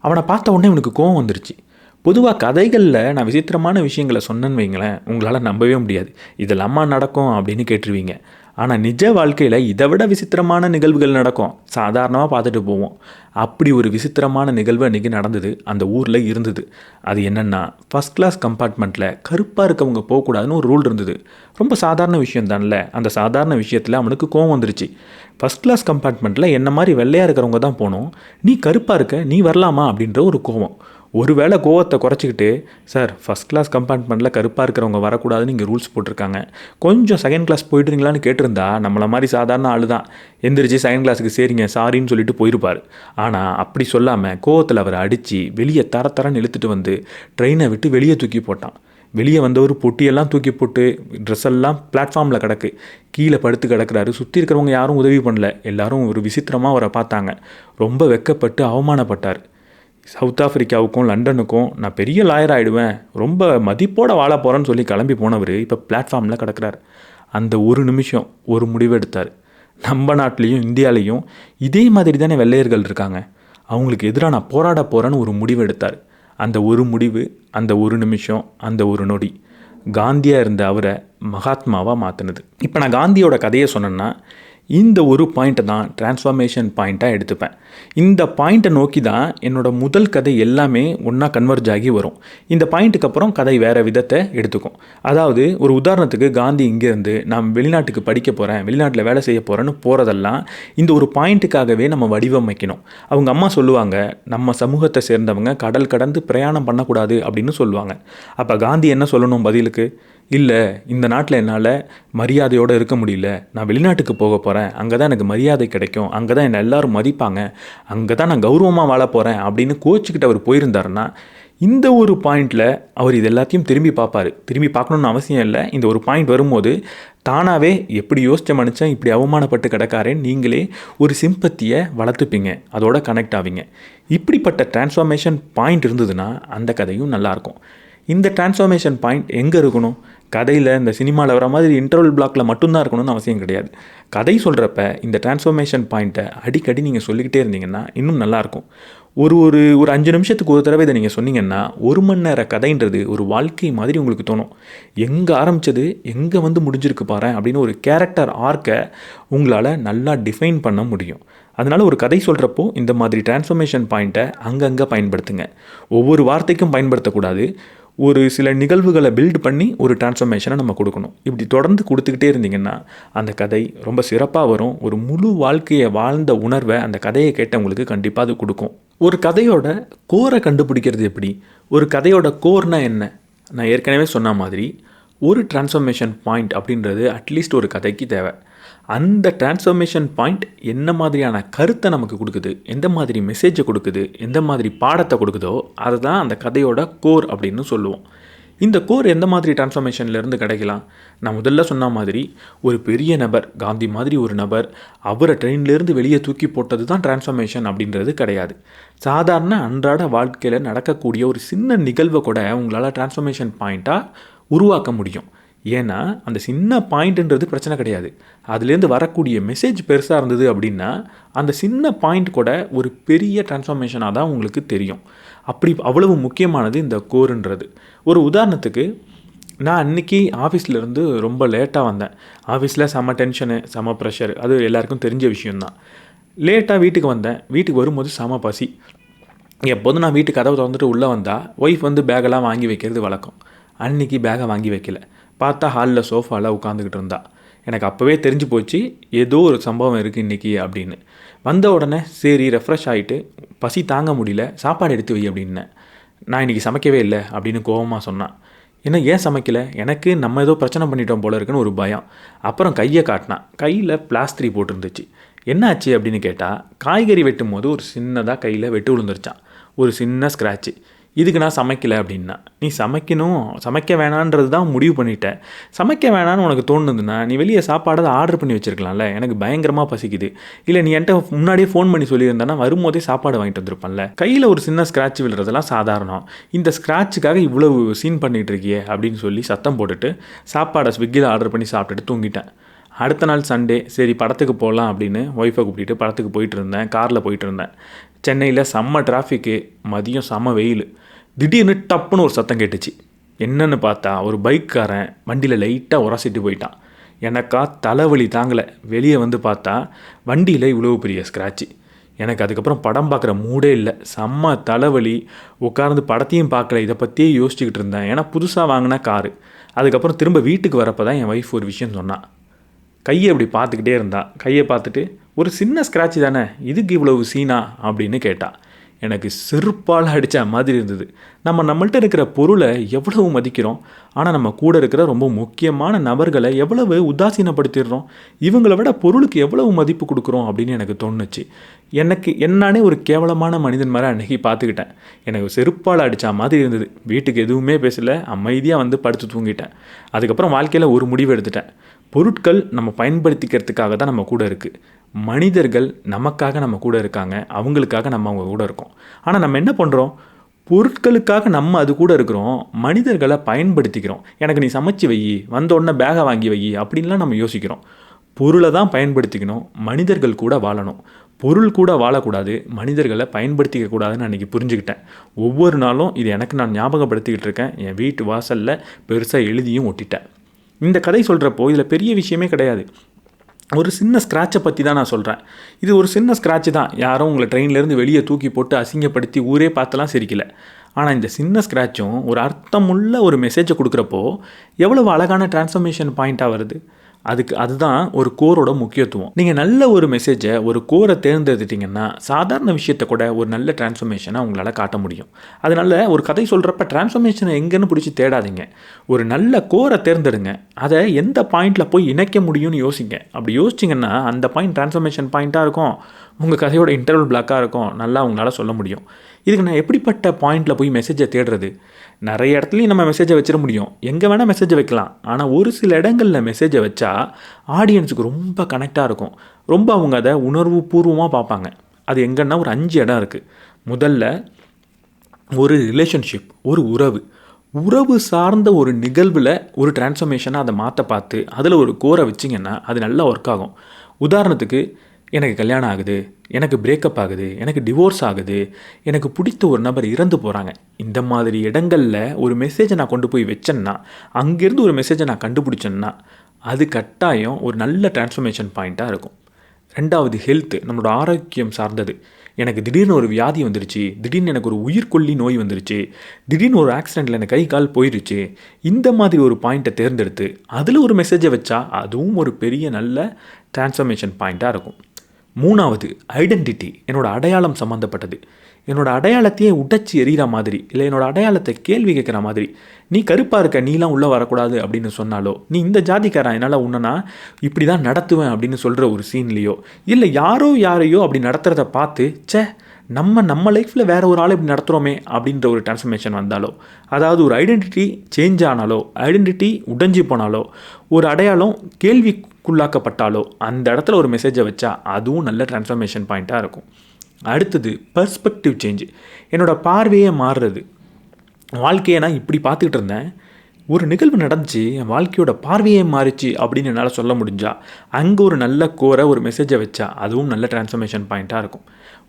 அவனை பார்த்த உடனே அவனுக்கு கோவம் வந்துருச்சு. பொதுவாக கதைகளில் நான் விசித்திரமான விஷயங்களை சொன்னேன்னு வைங்களேன், உங்களால் நம்பவே முடியாது. இதெல்லாமா நடக்கும் அப்படின்னு கேட்டுருவீங்க. ஆனால் நிஜ வாழ்க்கையில் இதை விட விசித்திரமான நிகழ்வுகள் நடக்கும், சாதாரணமாக பார்த்துட்டு போவோம். அப்படி ஒரு விசித்திரமான நிகழ்வு அன்றைக்கி நடந்தது, அந்த ஊரில் இருந்தது. அது என்னென்னா, ஃபஸ்ட் கிளாஸ் கம்பார்ட்மெண்ட்டில் கருப்பாக இருக்கவங்க போகக்கூடாதுன்னு ஒரு ரூல் இருந்தது. ரொம்ப சாதாரண விஷயம் தான்ல. அந்த சாதாரண விஷயத்தில் அவனுக்கு கோவம் வந்துருச்சு. ஃபஸ்ட் கிளாஸ் கம்பார்ட்மெண்ட்டில் என்ன மாதிரி வெள்ளையாக இருக்கிறவங்க தான் போகணும், நீ கருப்பாக இருக்க, நீ வரலாமா அப்படின்ற ஒரு கோவம். ஒருவேளை கோவத்தை குறைச்சிக்கிட்டு, சார் ஃபஸ்ட் கிளாஸ் கம்பார்ட்மெண்ட்டில் கருப்பாக இருக்கிறவங்க வரக்கூடாதுன்னு இங்கே ரூல்ஸ் போட்டிருக்காங்க, கொஞ்சம் செகண்ட் கிளாஸ் போய்ட்டுறீங்களான்னு கேட்டிருந்தா நம்மளை மாதிரி சாதாரண ஆள் தான் எந்திரிச்சு செகண்ட் கிளாஸுக்கு சரிங்க சாரின்னு சொல்லிட்டு போயிருப்பார். ஆனால் அப்படி சொல்லாமல் கோவத்தில் அவரை அடித்து வெளியே தரன்னு இழுத்துட்டு வந்து ட்ரெயினை விட்டு வெளியே தூக்கி போட்டான். வெளியே வந்தவர் பொட்டியெல்லாம் தூக்கி போட்டு ட்ரெஸ் எல்லாம் பிளாட்ஃபார்மில் கிடக்கு, கீழே படுத்து கிடக்கிறாரு. சுற்றி இருக்கிறவங்க யாரும் உதவி பண்ணல, எல்லாரும் ஒரு விசித்திரமாக அவரை பார்த்தாங்க. ரொம்ப வெட்கப்பட்டு அவமானப்பட்டார். சவுத் ஆஃப்ரிக்காவுக்கும் லண்டனுக்கும் நான் பெரிய லாயர் ஆகிடுவேன், ரொம்ப மதிப்போடு வாழ போகிறேன்னு சொல்லி கிளம்பி போனவர் இப்போ பிளாட்ஃபார்மில் கிடக்கிறார். அந்த ஒரு நிமிஷம் ஒரு முடிவு எடுத்தார். நம்ம நாட்டிலையும் இந்தியாவிலையும் இதே மாதிரி தானே வெள்ளையர்கள் இருக்காங்க, அவங்களுக்கு எதிராக நான் போராட போகிறேன்னு ஒரு முடிவு எடுத்தார். அந்த ஒரு முடிவு, அந்த ஒரு நிமிஷம், அந்த ஒரு நொடி காந்தியாக இருந்த அவரை மகாத்மாவாக மாற்றினது. இப்போ நான் காந்தியோட கதையை சொன்னேன்னா இந்த ஒரு பாயிண்ட்டை தான் டிரான்ஸ்ஃபார்மேஷன் பாயிண்ட்டாக எடுத்துப்பேன். இந்த பாயிண்ட்டை நோக்கி தான் என்னோடய முதல் கதை எல்லாமே ஒன்றா கன்வர்ஜ் ஆகி வரும். இந்த பாயிண்ட்டுக்கு அப்புறம் கதை வேறு விதத்தை எடுத்துக்கும். அதாவது ஒரு உதாரணத்துக்கு, காந்தி இங்கேருந்து நான் வெளிநாட்டுக்கு படிக்க போகிறேன், வெளிநாட்டில் வேலை செய்ய போகிறேன்னு போகிறதெல்லாம் இந்த ஒரு பாயிண்ட்டுக்காகவே நம்ம வடிவமைக்கணும். அவங்க அம்மா சொல்லுவாங்க, நம்ம சமூகத்தை சேர்ந்தவங்க கடல் கடந்து பிரயாணம் பண்ணக்கூடாது அப்படின்னு சொல்லுவாங்க. அப்போ காந்தி என்ன சொல்லணும் பதிலுக்கு? இல்லை, இந்த நாட்டில் என்னால் மரியாதையோடு இருக்க முடியல, நான் வெளிநாட்டுக்கு போக போகிறேன், அங்கே தான் எனக்கு மரியாதை கிடைக்கும், அங்கே தான் என்னை எல்லோரும் மதிப்பாங்க, அங்கே தான் நான் கௌரவமாக வாழ போகிறேன் அப்படின்னு கோச்சிக்கிட்டு அவர் போயிருந்தாருன்னா இந்த ஒரு பாயிண்டில் அவர் இது எல்லாத்தையும் திரும்பி பார்ப்பார். திரும்பி பார்க்கணுன்னு அவசியம் இல்லை. இந்த ஒரு பாயிண்ட் வரும்போது தானாகவே எப்படி யோசித்த மனுஷன் இப்படி அவமானப்பட்டு கிடக்காரேன்னு நீங்களே ஒரு சிம்பத்தியை வளர்த்துப்பீங்க, அதோட கனெக்ட் ஆவீங்க. இப்படிப்பட்ட டிரான்ஸ்ஃபார்மேஷன் பாயிண்ட் இருந்ததுன்னா அந்த கதையும் நல்லாயிருக்கும். இந்த டிரான்ஸ்ஃபார்மேஷன் பாயிண்ட் எங்கே இருக்கணும்? கதையில் இந்த சினிமாவில் வர மாதிரி இன்டர்வல் பிளாக்கில் மட்டும்தான் இருக்கணும்னு அவசியம் கிடையாது. கதை சொல்கிறப்ப இந்த டிரான்ஸ்ஃபார்மேஷன் பாயிண்ட்டை அடிக்கடி நீங்கள் சொல்லிக்கிட்டே இருந்தீங்கன்னா இன்னும் நல்லாயிருக்கும். ஒரு ஒரு ஒரு 5 நிமிஷத்துக்கு ஒரு தடவை இதை நீங்கள் சொன்னீங்கன்னா 1 மணி நேர கதைன்றது ஒரு வாழ்க்கை மாதிரி உங்களுக்கு தோணும். எங்கே ஆரம்பித்தது எங்கே வந்து முடிஞ்சிருக்கு பாரு அப்படின்னு ஒரு கேரக்டர் ஆர்க்கை உங்களால் நல்லா டிஃபைன் பண்ண முடியும். அதனால் ஒரு கதை சொல்கிறப்போ இந்த மாதிரி டிரான்ஸ்ஃபார்மேஷன் பாயிண்ட்டை அங்கங்கே பயன்படுத்துங்க. ஒவ்வொரு வார்த்தைக்கும் பயன்படுத்தக்கூடாது. ஒரு சில நிகழ்வுகளை பில்டு பண்ணி ஒரு டிரான்ஸ்ஃபார்மேஷனை நம்ம கொடுக்கணும். இப்படி தொடர்ந்து கொடுத்துக்கிட்டே இருந்தீங்கன்னா அந்த கதை ரொம்ப சிறப்பாக வரும். ஒரு முழு வாழ்க்கையை வாழ்ந்த உணர்வை அந்த கதையை கேட்டவங்களுக்கு கண்டிப்பாக அது கொடுக்கும். ஒரு கதையோட கோரை கண்டுபிடிக்கிறது எப்படி? ஒரு கதையோட கோர்னா என்ன? நான் ஏற்கனவே சொன்ன மாதிரி ஒரு டிரான்ஸ்ஃபார்மேஷன் பாயிண்ட் அப்படின்றது அட்லீஸ்ட் ஒரு கதைக்கு தேவை. அந்த டிரான்ஸ்ஃபார்மேஷன் பாயிண்ட் என்ன மாதிரியான கருத்தை நமக்கு கொடுக்குது, எந்த மாதிரி மெசேஜை கொடுக்குது, எந்த மாதிரி பாடத்தை கொடுக்குதோ அதை தான் அந்த கதையோட கோர் அப்படின்னு சொல்லுவோம். இந்த கோர் எந்த மாதிரி டிரான்ஸ்ஃபார்மேஷன்லேருந்து கிடைக்கலாம்? நான் முதல்ல சொன்ன மாதிரி ஒரு பெரிய நபர், காந்தி மாதிரி ஒரு நபர், அவரை ட்ரெயின்லேருந்து வெளியே தூக்கி போட்டது தான் டிரான்ஸ்ஃபார்மேஷன் அப்படின்றது கிடையாது. சாதாரண அன்றாட வாழ்க்கையில் நடக்கக்கூடிய ஒரு சின்ன நிகழ்வை கூட உங்களால் டிரான்ஸ்ஃபார்மேஷன் பாயிண்ட்டாக உருவாக்க முடியும். ஏன்னா அந்த சின்ன பாயிண்ட்டுன்றது பிரச்சனை கிடையாது. அதுலேருந்து வரக்கூடிய மெசேஜ் பெருசாக இருந்தது அப்படின்னா அந்த சின்ன பாயிண்ட் கூட ஒரு பெரிய டிரான்ஸ்ஃபார்மேஷனாக தான் உங்களுக்கு தெரியும். அப்படி அவ்வளவு முக்கியமானது இந்த கோருன்றது. ஒரு உதாரணத்துக்கு, நான் அன்றைக்கி ஆஃபீஸ்லேருந்து ரொம்ப லேட்டாக வந்தேன். ஆஃபீஸில் செம டென்ஷனு, செம ப்ரெஷர், அது எல்லாருக்கும் தெரிஞ்ச விஷயந்தான். லேட்டாக வீட்டுக்கு வந்தேன். வீட்டுக்கு வரும்போது செம பசி. எப்போதும் நான் வீட்டுக்கு கதவை திறந்துட்டு உள்ளே வந்தால் ஒய்ஃப் வந்து பேகெல்லாம் வாங்கி வைக்கிறது வழக்கம். அன்றைக்கி பேகை வாங்கி வைக்கல. பார்த்தா ஹாலில் சோஃபாவில் உட்காந்துக்கிட்டு இருந்தா. எனக்கு அப்போவே தெரிஞ்சு போச்சு ஏதோ ஒரு சம்பவம் இருக்குது இன்றைக்கி அப்படின்னு. வந்த உடனே சரி ரெஃப்ரெஷ் ஆகிட்டு பசி தாங்க முடியல, சாப்பாடு எடுத்து வை அப்படின்னேன். நான் இன்றைக்கி சமைக்கவே இல்லை அப்படின்னு கோபமாக சொன்னான். ஏன் சமைக்கலை? எனக்கு நம்ம ஏதோ பிரச்சனை பண்ணிட்டோம் போல இருக்குன்னு ஒரு பயம். அப்புறம் கையை காட்டினான். கையில் பிளாஸ்திரி போட்டிருந்துச்சு. என்னாச்சு அப்படின்னு கேட்டால், காய்கறி வெட்டும் போது ஒரு சின்னதாக கையில் வெட்டு விழுந்துருச்சான். ஒரு சின்ன ஸ்க்ராட்சு. இதுக்கு நான் சமைக்கலை அப்படின்னா. நீ சமைக்க வேணான்றது தான் முடிவு பண்ணிட்டேன். சமைக்க வேணான்னு உனக்கு தோணுதுன்னா நீ வெளியே சாப்பாடு ஆர்டர் பண்ணி வச்சுருக்கலாம்ல, எனக்கு பயங்கரமாக பசிக்குது. இல்லை நீ என்கிட்ட முன்னாடியே ஃபோன் பண்ணி சொல்லியிருந்தானா வரும்போதே சாப்பாடு வாங்கிட்டு வந்திருப்பேன்ல. கையில் ஒரு சின்ன ஸ்க்ராட்ச் விழுறதெல்லாம் சாதாரணம். இந்த ஸ்க்ராட்சுக்காக இவ்வளவு சீன் பண்ணிகிட்டு இருக்கியே அப்படின்னு சொல்லி சத்தம் போட்டுட்டு சாப்பாடை ஸ்விக்கியில் ஆர்டர் பண்ணி சாப்பிட்டுட்டு தூங்கிட்டேன். அடுத்த நாள் சண்டே, சரி படத்துக்கு போகலாம் அப்படின்னு ஒய்ஃபை கூப்பிட்டு படத்துக்கு போயிட்டு இருந்தேன். காரில் போயிட்டு இருந்தேன். சென்னையில் செம்ம டிராஃபிக்கு, மதியம் செம்ம வெயில். திடீர்னு டப்புன்னு ஒரு சத்தம் கேட்டுச்சு. என்னன்னு பார்த்தா ஒரு பைக்காரன் வண்டியில் லைட்டாக உரசிட்டு போயிட்டான். எனக்கா தலைவலி தாங்கலை. வெளியே வந்து பார்த்தா வண்டியில் இவ்வளோ பெரிய ஸ்க்ராட்சு. எனக்கு அதுக்கப்புறம் படம் பார்க்குற மூடே இல்லை. செம்ம தலைவலி. உட்கார்ந்து படத்தையும் பார்க்கல, இதை பற்றியே யோசிச்சுக்கிட்டு இருந்தேன். ஏன்னா புதுசாக வாங்கின காரு. அதுக்கப்புறம் திரும்ப வீட்டுக்கு வரப்போ தான் என் ஒய்ஃப் ஒரு விஷயம் சொன்னான். கையை அப்படி பார்த்துக்கிட்டே இருந்தா. கையை பார்த்துட்டு, ஒரு சின்ன ஸ்க்ராட்ச் தானே, இதுக்கு இவ்வளவு சீனா அப்படின்னு கேட்டா. எனக்கு செருப்பால் அடித்த மாதிரி இருந்தது. நம்மள்ட்ட இருக்கிற பொருளை எவ்வளவு மதிக்கிறோம், ஆனால் நம்ம கூட இருக்கிற ரொம்ப முக்கியமான நபர்களை எவ்வளவு உதாசீனப்படுத்திடுறோம், இவங்களை விட பொருளுக்கு எவ்வளவு மதிப்பு கொடுக்குறோம் அப்படின்னு எனக்கு தோணுச்சு. என்னானே ஒரு கேவலமான மனிதன் மாதிரி அன்றைக்கி பார்த்துக்கிட்டேன். எனக்கு செருப்பால் அடித்த மாதிரி இருந்தது. வீட்டுக்கு எதுவுமே பேசலை, அமைதியாக வந்து படுத்து தூங்கிட்டேன். அதுக்கப்புறம் வாழ்க்கையில் ஒரு முடிவு எடுத்துட்டேன். பொருட்கள் நம்ம பயன்படுத்திக்கிறதுக்காக தான் நம்ம கூட இருக்குது. மனிதர்கள் நமக்காக நம்ம கூட இருக்காங்க, அவங்களுக்காக நம்ம அவங்க கூட இருக்கோம். ஆனால் நம்ம என்ன பண்ணுறோம்? பொருட்களுக்காக நம்ம அது கூட இருக்கிறோம், மனிதர்களை பயன்படுத்திக்கிறோம். எனக்கு நீ சமைச்சு வை, வந்த உடனே பேகை வாங்கி வை அப்படின்லாம் நம்ம யோசிக்கிறோம். பொருளை தான் பயன்படுத்திக்கணும், மனிதர்கள் கூட வாழணும். பொருள் கூட வாழக்கூடாது, மனிதர்களை பயன்படுத்திக்க கூடாதுன்னு அன்றைக்கி புரிஞ்சுக்கிட்டேன். ஒவ்வொரு நாளும் இது எனக்கு நான் ஞாபகப்படுத்திக்கிட்டு இருக்கேன். என் வீட்டு வாசலில் பெருசாக எழுதியும் ஒட்டிட்டேன். இந்த கதை சொல்கிறப்போ இதில் பெரிய விஷயமே கிடையாது. ஒரு சின்ன ஸ்க்ராட்சை பற்றி தான் நான் சொல்கிறேன். இது ஒரு சின்ன ஸ்க்ராட்சு தான். யாரும் உங்களை ட்ரெயின்லேருந்து வெளியே தூக்கி போட்டு அசிங்கப்படுத்தி ஊரே பார்த்தலாம் சிரிக்கலை. ஆனால் இந்த சின்ன ஸ்க்ராட்சும் ஒரு அர்த்தமுள்ள ஒரு மெசேஜை கொடுக்குறப்போ எவ்வளவு அழகான டிரான்ஸ்ஃபர்மேஷன் பாயிண்ட்டாக வருது. அதுதான் ஒரு கோரோட முக்கியத்துவம். நீங்கள் நல்ல ஒரு மெசேஜை, ஒரு கோரை தேர்ந்தெடுத்துட்டிங்கன்னா சாதாரண விஷயத்தை கூட ஒரு நல்ல டிரான்ஸ்ஃபர்மேஷனை உங்களால் காட்ட முடியும். அதனால் ஒரு கதை சொல்கிறப்ப டிரான்ஸ்ஃபர்மேஷனை எங்கேன்னு பிடிச்சி தேடாதீங்க. ஒரு நல்ல கோரை தேர்ந்தெடுங்க. அதை எந்த பாயிண்டில் போய் இணைக்க முடியும்னு யோசிங்க. அப்படி யோசிச்சிங்கன்னா அந்த பாயிண்ட் டிரான்ஸ்ஃபர்மேஷன் பாயிண்ட்டாக இருக்கும், உங்கள் கதையோட இன்டர்வல் பிளாக்காக இருக்கும். நல்லா உங்களால் சொல்ல முடியும். இதுக்கு நான் எப்படிப்பட்ட பாயிண்டில் போய் மெசேஜை தேடுறது? நிறைய இடத்துலையும் நம்ம மெசேஜை வச்சிட முடியும், எங்கே வேணால் மெசேஜை வைக்கலாம். ஆனால் ஒரு சில இடங்களில் மெசேஜை வச்சா ஆடியன்ஸுக்கு ரொம்ப கனெக்டாக இருக்கும், ரொம்ப அவங்க அதை உணர்வு பூர்வமாக பார்ப்பாங்க. அது எங்கன்னா ஒரு 5 இடம் இருக்குது. முதல்ல ஒரு ரிலேஷன்ஷிப், ஒரு உறவு சார்ந்த ஒரு நிகழ்வில் ஒரு டிரான்ஸ்ஃபர்மேஷனாக அதை மாற்ற பார்த்து அதில் ஒரு கோரை வச்சிங்கன்னா அது நல்லா ஒர்க் ஆகும். உதாரணத்துக்கு, எனக்கு கல்யாணம் ஆகுது, எனக்கு பிரேக்கப் ஆகுது, எனக்கு டிவோர்ஸ் ஆகுது, எனக்கு பிடித்த ஒரு நபர் இறந்து போகிறாங்க. இந்த மாதிரி இடங்களில் ஒரு மெசேஜை நான் கொண்டு போய் வச்சேன்னா, அங்கேருந்து ஒரு மெசேஜை நான் கண்டுபிடிச்சேன்னா அது கட்டாயம் ஒரு நல்ல டிரான்ஸ்ஃபர்மேஷன் பாயிண்ட்டாக இருக்கும். 2வது ஹெல்த்து, நம்மளோட ஆரோக்கியம் சார்ந்தது. எனக்கு திடீர்னு ஒரு வியாதி வந்துருச்சு, திடீர்னு எனக்கு ஒரு உயிர்கொல்லி நோய் வந்துருச்சு, திடீர்னு ஒரு ஆக்சிடெண்ட்டில் எனக்கு கை கால் போயிடுச்சு, இந்த மாதிரி ஒரு பாயிண்ட்டை தேர்ந்தெடுத்து அதில் ஒரு மெசேஜை வச்சா அதுவும் ஒரு பெரிய நல்ல டிரான்ஸ்ஃபர்மேஷன் பாயிண்ட்டாக இருக்கும். 3வது ஐடென்டிட்டி, என்னோடய அடையாளம் சம்மந்தப்பட்டது. என்னோடய அடையாளத்தையே உடைச்சி எறிகிற மாதிரி, இல்லை என்னோடய அடையாளத்தை கேள்வி கேட்குற மாதிரி, நீ கருப்பாக இருக்க, நீலாம் உள்ளே வரக்கூடாது அப்படின்னு சொன்னாலோ, நீ இந்த ஜாதிக்காரன், என்னால் உன்னனா இப்படி தான் நடத்துவேன் அப்படின்னு சொல்கிற ஒரு சீன்லேயோ, இல்லை யாரையோ அப்படி நடத்துகிறத பார்த்து நம்ம லைஃப்பில் வேறு ஒரு ஆள் இப்படி நடத்துகிறோமே அப்படின்ற ஒரு டிரான்ஸ்ஃபர்மேஷன் வந்தாலோ, அதாவது ஒரு ஐடென்டிட்டி சேஞ்ச் ஆனாலோ, ஐடென்டிட்டி உடைஞ்சி போனாலோ, ஒரு அடையாளம் கேள்விக்குள்ளாக்கப்பட்டாலோ அந்த இடத்துல ஒரு மெசேஜை வச்சா அதுவும் நல்ல டிரான்ஸ்ஃபர்மேஷன் பாயிண்ட்டாக இருக்கும். அடுத்தது பெர்ஸ்பெக்டிவ் சேஞ்ச், என்னோடய பார்வையே மாறுறது. வாழ்க்கையை நான் இப்படி பார்த்துக்கிட்டு இருந்தேன், ஒரு நிகழ்வு நடந்துச்சு, என் வாழ்க்கையோட பார்வையே மாறிச்சு அப்படின்னு என்னால் சொல்ல முடிஞ்சா அங்கே ஒரு நல்ல கோரை ஒரு மெசேஜை வச்சா அதுவும் நல்ல டிரான்ஸ்ஃபர்மேஷன் பாயிண்ட்டாக இருக்கும்.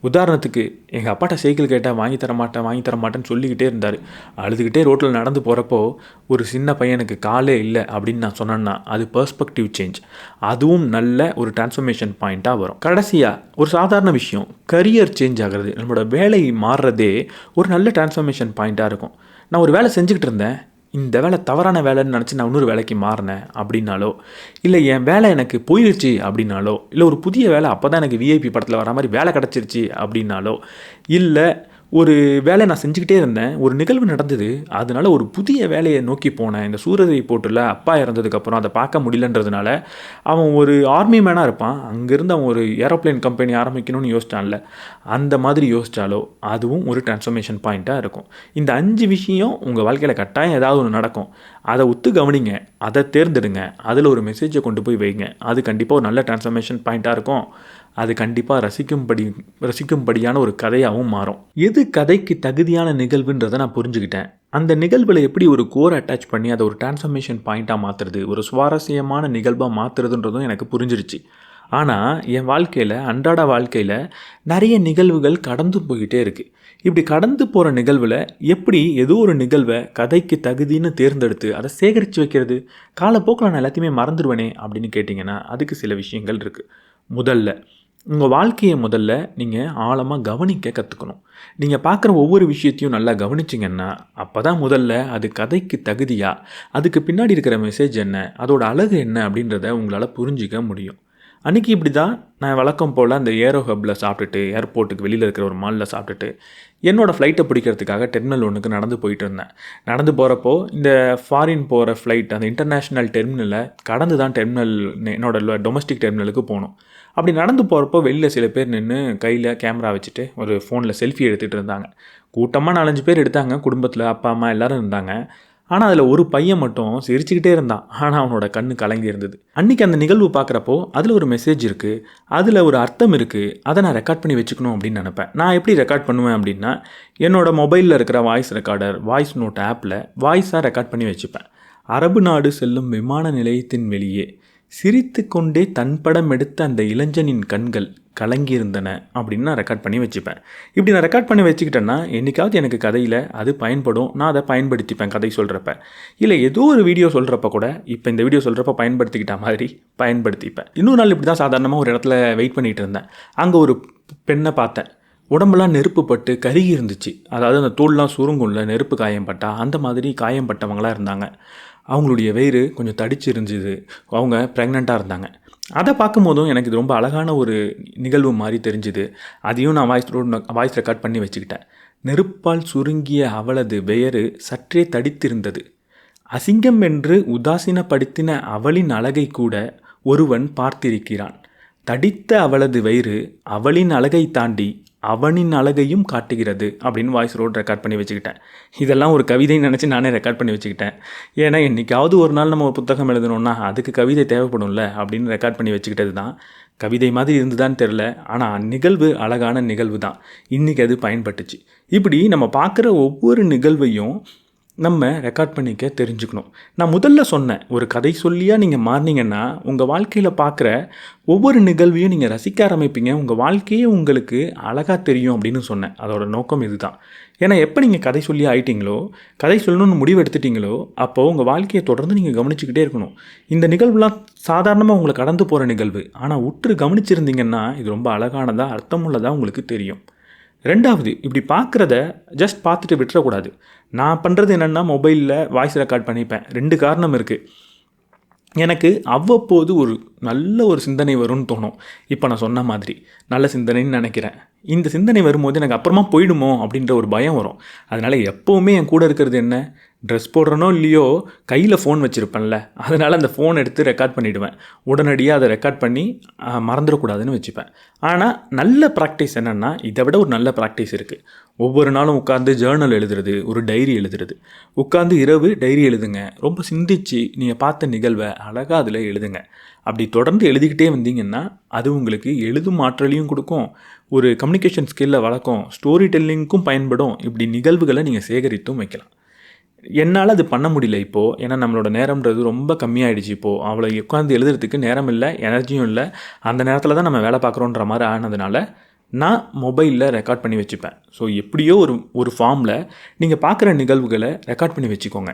உதாரணத்துக்கு, எங்கள் அப்பாட்ட சைக்கிள் கேட்டால் வாங்கி தர மாட்டேன்னு சொல்லிக்கிட்டே இருந்தார். அழுதுகிட்டே ரோட்டில் நடந்து போகிறப்போ ஒரு சின்ன பையனுக்கு காலே இல்லை அப்படின்னு நான் சொன்னேன்னா அது பெர்ஸ்பெக்டிவ் சேஞ்ச், அதுவும் நல்ல ஒரு டிரான்ஸ்ஃபர்மேஷன் பாயிண்ட்டாக வரும். கடைசியாக ஒரு சாதாரண விஷயம், கரியர் சேஞ்ச் ஆகிறது, நம்மளோட வேலை மாறுறதே ஒரு நல்ல டிரான்ஸ்ஃபர்மேஷன் பாயிண்ட்டாக இருக்கும். நான் ஒரு வேலை செஞ்சுக்கிட்டு இருந்தேன், இந்த வேலை தவறான வேலைன்னு நினச்சி நான் இன்னொரு வேலைக்கு மாறினேன் அப்படின்னாலோ, இல்லை என் வேலை எனக்கு போயிடுச்சு அப்படின்னாலோ, இல்லை ஒரு புதிய வேலை அப்போ தான் எனக்கு விஐபி படத்தில் வர மாதிரி வேலை கிடச்சிருச்சு அப்படின்னாலோ, இல்லை ஒரு வேலை நான் செஞ்சுக்கிட்டே இருந்தேன், ஒரு நிகழ்வு நடந்தது, அதனால் ஒரு புதிய வேலையை நோக்கி போனேன். இந்த சூரரை போட்டில் அப்பா இறந்ததுக்கப்புறம் அதை பார்க்க முடியலன்றதுனால அவன் ஒரு ஆர்மி மேனாக இருப்பான், அங்கேருந்து அவன் ஒரு ஏரோப்ளேன் கம்பெனி ஆரம்பிக்கணும்னு யோசிச்சான்ல, அந்த மாதிரி யோசித்தாலோ அதுவும் ஒரு டிரான்ஸ்ஃபர்மேஷன் பாயிண்ட்டாக இருக்கும். இந்த 5 விஷயம் உங்கள் வாழ்க்கையில் கட்டாயம் ஏதாவது ஒன்று நடக்கும், அதை ஒத்து கவனிங்க, அதை தேர்ந்தெடுங்க, அதில் ஒரு மெசேஜை கொண்டு போய் வைங்க, அது கண்டிப்பாக ஒரு நல்ல டிரான்ஸ்ஃபர்மேஷன் பாயிண்ட்டாக இருக்கும். அது கண்டிப்பாக ரசிக்கும்படியான ஒரு கதையாகவும் மாறும். எது கதைக்கு தகுதியான நிகழ்வுன்றதை நான் புரிஞ்சுக்கிட்டேன். அந்த நிகழ்வில் எப்படி ஒரு கோர் அட்டாச் பண்ணி அதை ஒரு டிரான்ஸ்ஃபர்மேஷன் பாயிண்ட்டாக மாற்றுறது, ஒரு சுவாரஸ்யமான நிகழ்வாக மாற்றுறதுன்றதும் எனக்கு புரிஞ்சிருச்சு. ஆனால் என் வாழ்க்கையில், அன்றாட வாழ்க்கையில் நிறைய நிகழ்வுகள் கடந்து போய்கிட்டே இருக்குது. இப்படி கடந்து போகிற நிகழ்வில் எப்படி ஏதோ ஒரு நிகழ்வை கதைக்கு தகுதின்னு தேர்ந்தெடுத்து அதை சேகரித்து வைக்கிறது? காலப்போக்கில் நான் எல்லாத்தையுமே மறந்துடுவேனே அப்படின்னு கேட்டிங்கன்னா அதுக்கு சில விஷயங்கள் இருக்குது. முதல்ல, உங்கள் வாழ்க்கையை நீங்கள் ஆழமாக கவனிக்க கற்றுக்கணும். நீங்கள் பார்க்குற ஒவ்வொரு விஷயத்தையும் நல்லா கவனிச்சிங்கன்னா அப்போ தான் முதல்ல அது கதைக்கு தகுதியா, அதுக்கு பின்னாடி இருக்கிற மெசேஜ் என்ன, அதோட அழகு என்ன அப்படின்றத உங்களால் புரிஞ்சிக்க முடியும். அன்றைக்கி இப்படி தான் நான் வழக்கம் போல் அந்த ஏரோ ஹப்பில் சாப்பிட்டுட்டு, ஏர்போர்ட்டுக்கு வெளியில் இருக்கிற ஒரு மாலில் சாப்பிட்டுட்டு என்னோடய ஃப்ளைட்டை பிடிக்கிறதுக்காக டெர்மினல் 1க்கு நடந்து போயிட்டு இருந்தேன். நடந்து போகிறப்போ இந்த ஃபாரின் போகிற ஃப்ளைட் அந்த இன்டர்நேஷ்னல் டெர்மினலை கடந்து தான் என்னோடய டொமஸ்டிக் டெர்மினலுக்கு போகணும். அப்படி நடந்து போகிறப்போ வெளியில் சில பேர் நின்று கையில் கேமரா வச்சுட்டு ஒரு ஃபோனில் செல்ஃபி எடுத்துகிட்டு இருந்தாங்க. கூட்டமாக 4-5 பேர் எடுத்தாங்க, குடும்பத்தில் அப்பா அம்மா எல்லோரும் இருந்தாங்க. ஆனால் அதில் ஒரு பையன் மட்டும் சிரிச்சுக்கிட்டே இருந்தான், ஆனால் அவனோட கண்ணு கலங்கி இருந்தது. அன்றைக்கி அந்த நிகழ்வு பார்க்குறப்போ அதில் ஒரு மெசேஜ் இருக்குது, அதில் ஒரு அர்த்தம் இருக்குது, அதை நான் ரெக்கார்ட் பண்ணி வச்சுக்கணும் அப்படின்னு நினப்பேன். நான் எப்படி ரெக்கார்ட் பண்ணுவேன் அப்படின்னா, என்னோடய மொபைலில் இருக்கிற வாய்ஸ் ரெக்கார்டர், வாய்ஸ் நோட் ஆப்பில் வாய்ஸாக ரெக்கார்ட் பண்ணி வச்சுப்பேன். அரபு நாடு செல்லும் விமான நிலையத்தின் வெளியே சிரித்து கொண்டே தன் படம் எடுத்த அந்த இளைஞனின் கண்கள் கலங்கியிருந்தன அப்படின்னு நான் ரெக்கார்ட் பண்ணி வச்சுப்பேன். இப்படி நான் ரெக்கார்ட் பண்ணி வச்சுக்கிட்டேன்னா என்றைக்காவது எனக்கு கதையில் அது பயன்படும், நான் அதை பயன்படுத்திப்பேன் கதை சொல்கிறப்ப. இல்லை ஏதோ ஒரு வீடியோ சொல்கிறப்ப கூட இப்போ இந்த வீடியோ சொல்கிறப்ப பயன்படுத்திக்கிட்ட மாதிரி பயன்படுத்திப்பேன். இன்னொரு நாள் இப்படி தான் சாதாரணமாக ஒரு இடத்துல வெயிட் பண்ணிகிட்டு இருந்தேன். அங்கே ஒரு பெண்ணை பார்த்தேன், உடம்பெல்லாம் நெருப்பு பட்டு கருகி இருந்துச்சு. அதாவது அந்த தோல்லாம் சுருங்கும்ல, நெருப்பு காயம் பட்டா அந்த மாதிரி காயம் பட்டவங்களாக இருந்தாங்க. அவங்களுடைய வயிறு கொஞ்சம் தடிச்சு இருந்துச்சு, அவங்க ப்ரெக்னெண்ட்டாக இருந்தாங்க. அதை பார்க்கும்போதும் எனக்கு இது ரொம்ப அழகான ஒரு நிகழ்வு மாதிரி தெரிஞ்சுது. அதையும் நான் வாய்ஸ் ரெக்கார்ட் பண்ணி வச்சுக்கிட்டேன். நெருப்பால் சுருங்கிய அவளது பெயரு சற்றே தடித்திருந்தது. அசிங்கம் என்று உதாசீனப்படுத்தின அவளின் அழகை கூட ஒருவன் பார்த்திருக்கிறான். தடித்த அவளது வயிறு அவளின் அழகை தாண்டி அவனின் அழகையும் காட்டுகிறது அப்படின்னு வாய்ஸ் ரோட் ரெக்கார்ட் பண்ணி வச்சுக்கிட்டேன். இதெல்லாம் ஒரு கவிதைன்னு நினச்சி நானே ரெக்கார்ட் பண்ணி வச்சுக்கிட்டேன். ஏன்னா என்றைக்காவது ஒரு நாள் நம்ம ஒரு புத்தகம் எழுதணும்னா அதுக்கு கவிதை தேவைப்படும்ல அப்படின்னு ரெக்கார்ட் பண்ணி வச்சுக்கிட்டது தான். கவிதை மாதிரி இருந்துதான்னு தெரில, ஆனால் நிகழ்வு அழகான நிகழ்வு தான். இன்றைக்கி அது பயன்பட்டுச்சு. இப்படி நம்ம பார்க்குற ஒவ்வொரு நிகழ்வையும் நம்ம ரெக்கார்ட் பண்ணிக்க தெரிஞ்சுக்கணும். நான் முதல்ல சொன்னேன், ஒரு கதை சொல்லியாக நீங்கள் மாறினீங்கன்னா உங்கள் வாழ்க்கையில் பார்க்குற ஒவ்வொரு நிகழ்வையும் நீங்கள் ரசிக்க ஆரம்பிப்பீங்க. உங்கள் வாழ்க்கையே உங்களுக்கு அழகாக தெரியும் அப்படின்னு சொன்னேன். அதோட நோக்கம் இது தான். ஏன்னா எப்போ நீங்கள் கதை சொல்லி ஆயிட்டீங்களோ, கதை சொல்லணும்னு முடிவு எடுத்துட்டிங்களோ, அப்போது உங்கள் வாழ்க்கையை தொடர்ந்து நீங்கள் கவனிச்சுக்கிட்டே இருக்கணும். இந்த நிகழ்வுலாம் சாதாரணமாக உங்களை கடந்து போகிற நிகழ்வு. ஆனால் உற்று கவனிச்சிருந்தீங்கன்னா இது ரொம்ப அழகானதாக அர்த்தமுள்ளதாக உங்களுக்கு தெரியும். ரெண்டாவது, இப்படி பார்க்குறத ஜஸ்ட் பார்த்துட்டு விட்டுறக்கூடாது. நான் பண்ணுறது என்னென்னா மொபைலில் வாய்ஸ் ரெக்கார்ட் பண்ணிப்பேன். 2 காரணம் இருக்குது. எனக்கு அவ்வப்போது ஒரு நல்ல ஒரு சிந்தனை வரும்னு தோணும். இப்போ நான் சொன்ன மாதிரி நல்ல சிந்தனைன்னு நினைக்கிறேன். இந்த சிந்தனை வரும்போது எனக்கு அப்புறமா போயிடுமோ அப்படின்ற ஒரு பயம் வரும். அதனால் எப்போவுமே என் கூட இருக்கிறது என்ன, ட்ரெஸ் போடுறனோ இல்லையோ கையில் ஃபோன் வச்சுருப்பேன்ல, அதனால் அந்த ஃபோன் எடுத்து ரெக்கார்ட் பண்ணிவிடுவேன். உடனடியாக அதை ரெக்கார்ட் பண்ணி மறந்துடக்கூடாதுன்னு வச்சுப்பேன். ஆனால் நல்ல ப்ராக்டிஸ் என்னென்னா, இதை விட ஒரு நல்ல ப்ராக்டிஸ் இருக்குது. ஒவ்வொரு நாளும் உட்காந்து ஜேர்னல் எழுதுறது, ஒரு டைரி எழுதுறது. உட்காந்து இரவு டைரி எழுதுங்க. ரொம்ப சிந்திச்சு நீங்கள் பார்த்த நிகழ்வை அழகாக அதில் எழுதுங்க. அப்படி தொடர்ந்து எழுதிக்கிட்டே வந்தீங்கன்னா அது உங்களுக்கு எழுதும் ஆற்றலையும் கொடுக்கும், ஒரு கம்யூனிகேஷன் ஸ்கில்லை வளர்க்கும், ஸ்டோரி டெல்லிங்க்கும் பயன்படும். இப்படி நிகழ்வுகளை நீங்கள் சேகரித்தும் வைக்கலாம். என்னால் அது பண்ண முடியல இப்போது. ஏன்னா நம்மளோட நேரம்ன்றது ரொம்ப கம்மியாயிடுச்சு. இப்போது அவ்வளோ உட்காந்து எழுதுறதுக்கு நேரம் இல்லை, எனர்ஜியும் இல்லை. அந்த நேரத்தில் தான் நம்ம வேலை பார்க்குறோன்ற மாதிரி ஆனதுனால நான் மொபைலில் ரெக்கார்ட் பண்ணி வச்சுப்பேன். ஸோ எப்படியோ ஒரு ஃபார்மில் நீங்கள் பார்க்குற நிகழ்வுகளை ரெக்கார்ட் பண்ணி வச்சுக்கோங்க.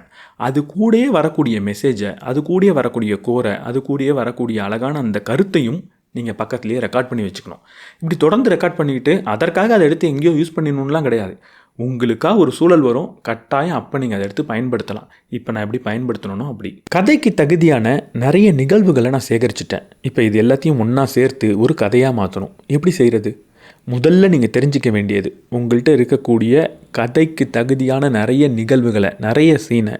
அது கூடயே வரக்கூடிய மெசேஜை, அது கூடயே வரக்கூடிய கோரை, அது கூடயே வரக்கூடிய அழகான அந்த கருத்தையும் நீங்கள் பக்கத்துலேயே ரெக்கார்ட் பண்ணி வச்சுக்கணும். இப்படி தொடர்ந்து ரெக்கார்ட் பண்ணிக்கிட்டு அதற்காக அதை எடுத்து எங்கேயோ யூஸ் பண்ணிடணும்லாம் கிடையாது. உங்களுக்காக ஒரு சூழல் வரும், கட்டாயம் அப்போ நீங்கள் அதை எடுத்து பயன்படுத்தலாம். இப்போ நான் எப்படி பயன்படுத்தணும் அப்படி. கதைக்கு தகுதியான நிறைய நிகழ்வுகளை நான் சேகரிச்சிட்டேன். இப்போ இது எல்லாத்தையும் ஒன்றா சேர்த்து ஒரு கதையாக மாற்றணும். எப்படி செய்கிறது? முதல்ல நீங்கள் தெரிஞ்சிக்க வேண்டியது, உங்கள்கிட்ட இருக்கக்கூடிய கதைக்கு தகுதியான நிறைய நிகழ்வுகளை, நிறைய சீனை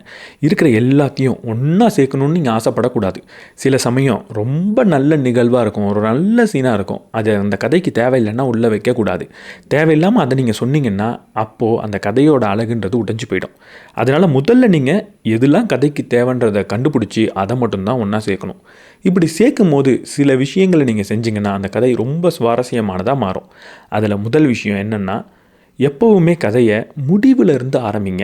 இருக்கிற எல்லாத்தையும் ஒன்றா சேர்க்கணுன்னு நீங்கள் ஆசைப்படக்கூடாது. சில சமயம் ரொம்ப நல்ல நிகழ்வாக இருக்கும், ஒரு நல்ல சீனாக இருக்கும், அது அந்த கதைக்கு தேவையில்லைன்னா உள்ளே வைக்கக்கூடாது. தேவையில்லாமல் அதை நீங்கள் சொன்னீங்கன்னா அப்போது அந்த கதையோட அழகுன்றது உடைஞ்சு போயிடும். அதனால் முதல்ல நீங்கள் எதெல்லாம் கதைக்கு தேவைன்றதை கண்டுபிடிச்சி அதை மட்டும்தான் ஒன்றா சேர்க்கணும். இப்படி சேர்க்கும் போது சில விஷயங்களை நீங்கள் செஞ்சிங்கன்னா அந்த கதை ரொம்ப சுவாரஸ்யமானதாக மாறும். அதில் முதல் விஷயம் என்னென்னா, எப்போவுமே கதையை முடிவிலிருந்து ஆரம்பிங்க.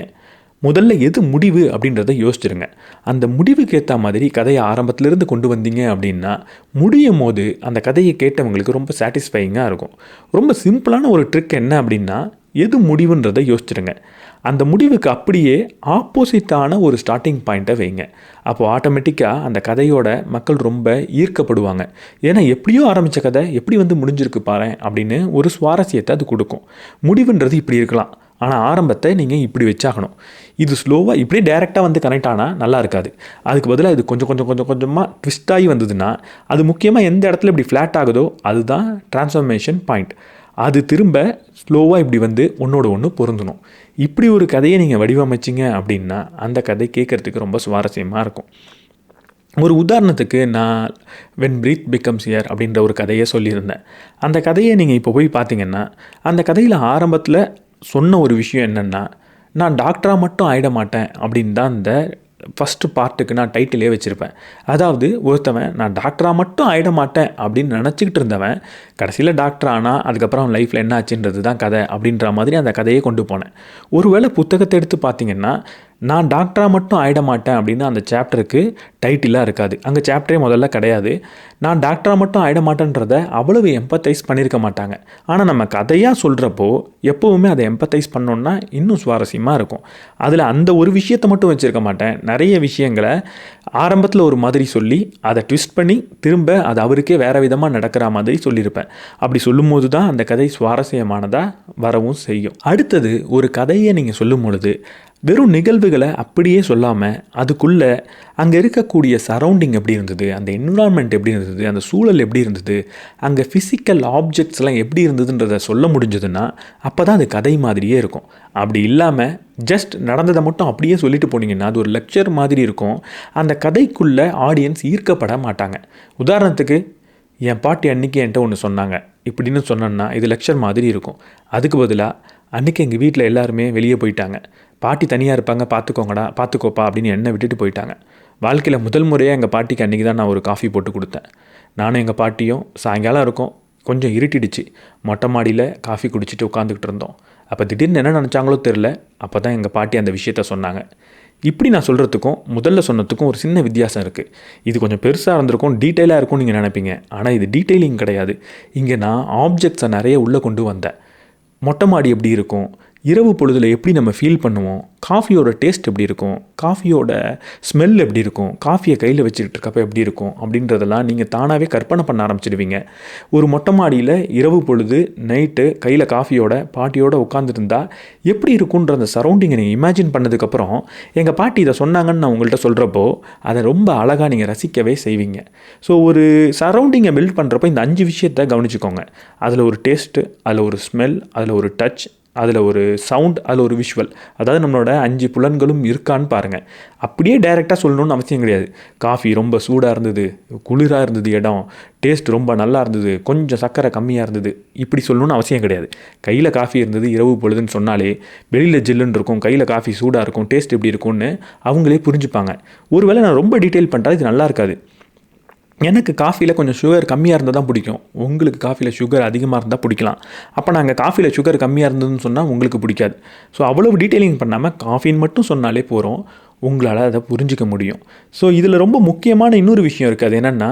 முதல்ல எது முடிவு அப்படின்றத யோசிச்சுருங்க. அந்த முடிவுக்கு ஏற்ற மாதிரி கதையை ஆரம்பத்திலேருந்து கொண்டு வந்தீங்க அப்படின்னா முடியும் போது அந்த கதையை கேட்டவங்களுக்கு ரொம்ப சாட்டிஸ்ஃபையிங்காக இருக்கும். ரொம்ப சிம்பிளான ஒரு ட்ரிக் என்ன அப்படின்னா, எது முடிவுன்றதை யோசிச்சுருங்க. அந்த முடிவுக்கு அப்படியே ஆப்போசிட்டான ஒரு ஸ்டார்டிங் பாயிண்ட்டை வைங்க. அப்போது ஆட்டோமேட்டிக்காக அந்த கதையோட மக்கள் ரொம்ப ஈர்க்கப்படுவாங்க. ஏன்னா எப்படியோ ஆரம்பித்த கதை எப்படி முடிஞ்சிருக்கு பாரு அப்படின்னு ஒரு சுவாரஸ்யத்தை அது கொடுக்கும். முடிவுன்றது இப்படி இருக்கலாம், ஆனால் ஆரம்பத்தை நீங்கள் இப்படி வச்சாகணும். இது ஸ்லோவாக இப்படியே டைரெக்டாக கனெக்ட் ஆனால் நல்லா இருக்காது. அதுக்கு பதிலாக இது கொஞ்சமாக ட்விஸ்ட் ஆகி வந்ததுன்னா, அது முக்கியமாக எந்த இடத்துல இப்படி ஃப்ளாட் ஆகுதோ அதுதான் ட்ரான்ஸ்ஃபர்மேஷன் பாயிண்ட். அது திரும்ப ஸ்லோவாக இப்படி ஒன்றோட ஒன்று பொருந்தணும். இப்படி ஒரு கதையை நீங்கள் வடிவமைச்சிங்க அப்படின்னா அந்த கதை கேட்குறதுக்கு ரொம்ப சுவாரஸ்யமாக இருக்கும். ஒரு உதாரணத்துக்கு நான் வென் பிரீத் பிகம்ஸ் ஹியர் அப்படின்ற ஒரு கதையை சொல்லியிருந்தேன். அந்த கதையை நீங்கள் இப்போ போய் பார்த்தீங்கன்னா அந்த கதையில் ஆரம்பத்தில் சொன்ன ஒரு விஷயம் என்னென்னா, நான் டாக்டராக மட்டும் ஆகிட மாட்டேன் அப்படின்னு தான் இந்த ஃபஸ்ட்டு பார்ட்டுக்கு நான் டைட்டிலே வச்சுருப்பேன். அதாவது ஒருத்தவன் நான் டாக்டராக மட்டும் ஆகிட மாட்டேன் அப்படின்னு நினச்சிக்கிட்டு இருந்தவன் கடைசியில் டாக்டர் ஆனால் அதுக்கப்புறம் லைஃப்பில் என்ன ஆச்சுன்றது தான் கதை அப்படின்ற மாதிரி அந்த கதையை கொண்டு போனேன். ஒருவேளை புத்தகத்தை எடுத்து பார்த்திங்கன்னா நான் டாக்டராக மட்டும் ஆகிட மாட்டேன் அப்படின்னு அந்த சாப்டருக்கு டைட்டிலாக இருக்காது. அங்கே சாப்டரே முதல்ல கிடையாது. நான் டாக்டராக மட்டும் ஆகிட மாட்டேன்றதை அவ்வளவு எம்பத்தைஸ் பண்ணியிருக்க மாட்டாங்க. ஆனால் நம்ம கதையாக சொல்கிறப்போ எப்போவுமே அதை எம்பத்தைஸ் பண்ணோன்னா இன்னும் சுவாரஸ்யமாக இருக்கும். அதில் அந்த ஒரு விஷயத்தை மட்டும் வச்சுருக்க மாட்டேன், நிறைய விஷயங்களை ஆரம்பத்தில் ஒரு மாதிரி சொல்லி அதை ட்விஸ்ட் பண்ணி திரும்ப அது அவருக்கே வேறு விதமாக நடக்கிற மாதிரி சொல்லியிருப்பேன். அப்படி சொல்லும்போது தான் அந்த கதை சுவாரஸ்யமானதாக வரவும் செய்யும். அடுத்தது, ஒரு கதையை நீங்கள் சொல்லும் பொழுது வெறும் நிகழ்வுகளை அப்படியே சொல்லாமல் அதுக்குள்ளே அங்கே இருக்கக்கூடிய சரௌண்டிங் எப்படி இருந்தது, அந்த என்விரான்மெண்ட் எப்படி இருந்தது, அந்த சூழல் எப்படி இருந்தது, அங்கே ஃபிசிக்கல் ஆப்ஜெக்ட்ஸ்லாம் எப்படி இருந்ததுன்றதை சொல்ல முடிஞ்சதுன்னா அப்போ தான் அது கதை மாதிரியே இருக்கும். அப்படி இல்லாமல் ஜஸ்ட் நடந்ததை மட்டும் அப்படியே சொல்லிட்டு போனீங்கன்னா அது ஒரு லெக்சர் மாதிரி இருக்கும். அந்த கதைக்குள்ளே ஆடியன்ஸ் ஈர்க்கப்பட மாட்டாங்க. உதாரணத்துக்கு என் பாட்டி அன்றைக்கி என்கிட்ட ஒன்று சொன்னாங்க இப்படின்னு சொன்னேன்னா இது லெக்சர் மாதிரி இருக்கும். அதுக்கு பதிலாக அன்றைக்கி எங்கள் வீட்டில் எல்லாருமே வெளியே போயிட்டாங்க. பாட்டி தனியாக இருப்பாங்க, பார்த்துக்கோப்பா அப்படின்னு என்னை விட்டுட்டு போயிட்டாங்க. வாழ்க்கையில் முதல் முறையாக எங்கள் பாட்டிக்கு அன்றைக்கி தான் நான் ஒரு காஃபி போட்டு கொடுத்தேன். நானும் எங்கள் பாட்டியும் சாயங்காலம் இருக்கும், கொஞ்சம் இருட்டிடுச்சு, மொட்டை மாடியில் காஃபி குடிச்சிட்டு உட்காந்துக்கிட்டு இருந்தோம். அப்போ திடீர்னு என்ன நினச்சாங்களோ தெரில, அப்போ தான் எங்கள் பாட்டி அந்த விஷயத்த சொன்னாங்க. இப்படி நான் சொல்கிறதுக்கும் முதல்ல சொன்னதுக்கும் ஒரு சின்ன வித்தியாசம் இருக்குது. இது கொஞ்சம் பெருசாக இருந்திருக்கும், டீட்டெயிலாக இருக்கும்னு நீங்கள் நினைப்பீங்க. ஆனால் இது டீட்டெயிலிங் கிடையாது. இங்கே நான் ஆப்ஜெக்ட்ஸை நிறைய உள்ளே கொண்டு வந்தேன். மொட்டை மாடி எப்படி இருக்கும், இரவு பொழுதில் எப்படி நம்ம ஃபீல் பண்ணுவோம், காஃபியோட டேஸ்ட் எப்படி இருக்கும், காஃபியோட ஸ்மெல் எப்படி இருக்கும், காஃபியை கையில் வச்சுக்கிட்டு இருக்கப்போ எப்படி இருக்கும் அப்படின்றதெல்லாம் நீங்கள் தானாகவே கற்பனை பண்ண ஆரம்பிச்சிடுவீங்க. ஒரு மொட்டை மாடியில் இரவு பொழுது நைட்டு கையில் காஃபியோட பாட்டியோடு உட்காந்துருந்தா எப்படி இருக்குன்ற அந்த சரௌண்டிங்கை நீங்கள் இமேஜின் பண்ணதுக்கப்புறம் எங்கள் பாட்டி இதை சொன்னாங்கன்னு நான் உங்கள்கிட்ட சொல்கிறப்போ அதை ரொம்ப அழகாக நீங்கள் ரசிக்கவே செய்வீங்க. ஸோ ஒரு சரௌண்டிங்கை பில்ட் பண்ணுறப்போ இந்த 5 விஷயத்தை கவனிச்சுக்கோங்க. அதில் ஒரு டேஸ்ட்டு, அதில் ஒரு ஸ்மெல், அதில் ஒரு டச், அதில் ஒரு சவுண்ட், அதில் ஒரு விஷுவல். அதாவது நம்மளோட 5 புலன்களும் இருக்கான்னு பாருங்கள். அப்படியே டைரெக்டாக சொல்லணும்னு அவசியம் கிடையாது. காஃபி ரொம்ப சூடாக இருந்தது, குளிராக இருந்தது, இடம் டேஸ்ட் ரொம்ப நல்லா இருந்தது, கொஞ்சம் சர்க்கரை கம்மியாக இருந்தது, இப்படி சொல்லணும்னு அவசியம் கிடையாது. கையில் காஃபி இருந்தது இரவு பொழுதுன்னு சொன்னாலே வெளியில் ஜில்லுன்னு இருக்கும், கையில் காஃபி சூடாக இருக்கும், டேஸ்ட் எப்படி இருக்கும்னு அவங்களே புரிஞ்சுப்பாங்க. ஒருவேளை நான் ரொம்ப டீட்டெயில் பண்ணுறா இது நல்லா இருக்காது. எனக்கு காஃபியில் கொஞ்சம் சுகர் கம்மியாக இருந்தால் தான் பிடிக்கும், உங்களுக்கு காஃபியில் சுகர் அதிகமாக இருந்தால் பிடிக்கலாம். அப்போ நாங்கள் காஃபியில் சுகர் கம்மியாக இருந்ததுன்னு சொன்னால் உங்களுக்கு பிடிக்காது. ஸோ அவ்வளவு டீட்டெயிலிங் பண்ணாமல் காஃபின்னு மட்டும் சொன்னாலே போகிறோம், உங்களால் அதை புரிஞ்சிக்க முடியும். ஸோ இதில் ரொம்ப முக்கியமான இன்னொரு விஷயம் இருக்குது. அது என்னென்னா,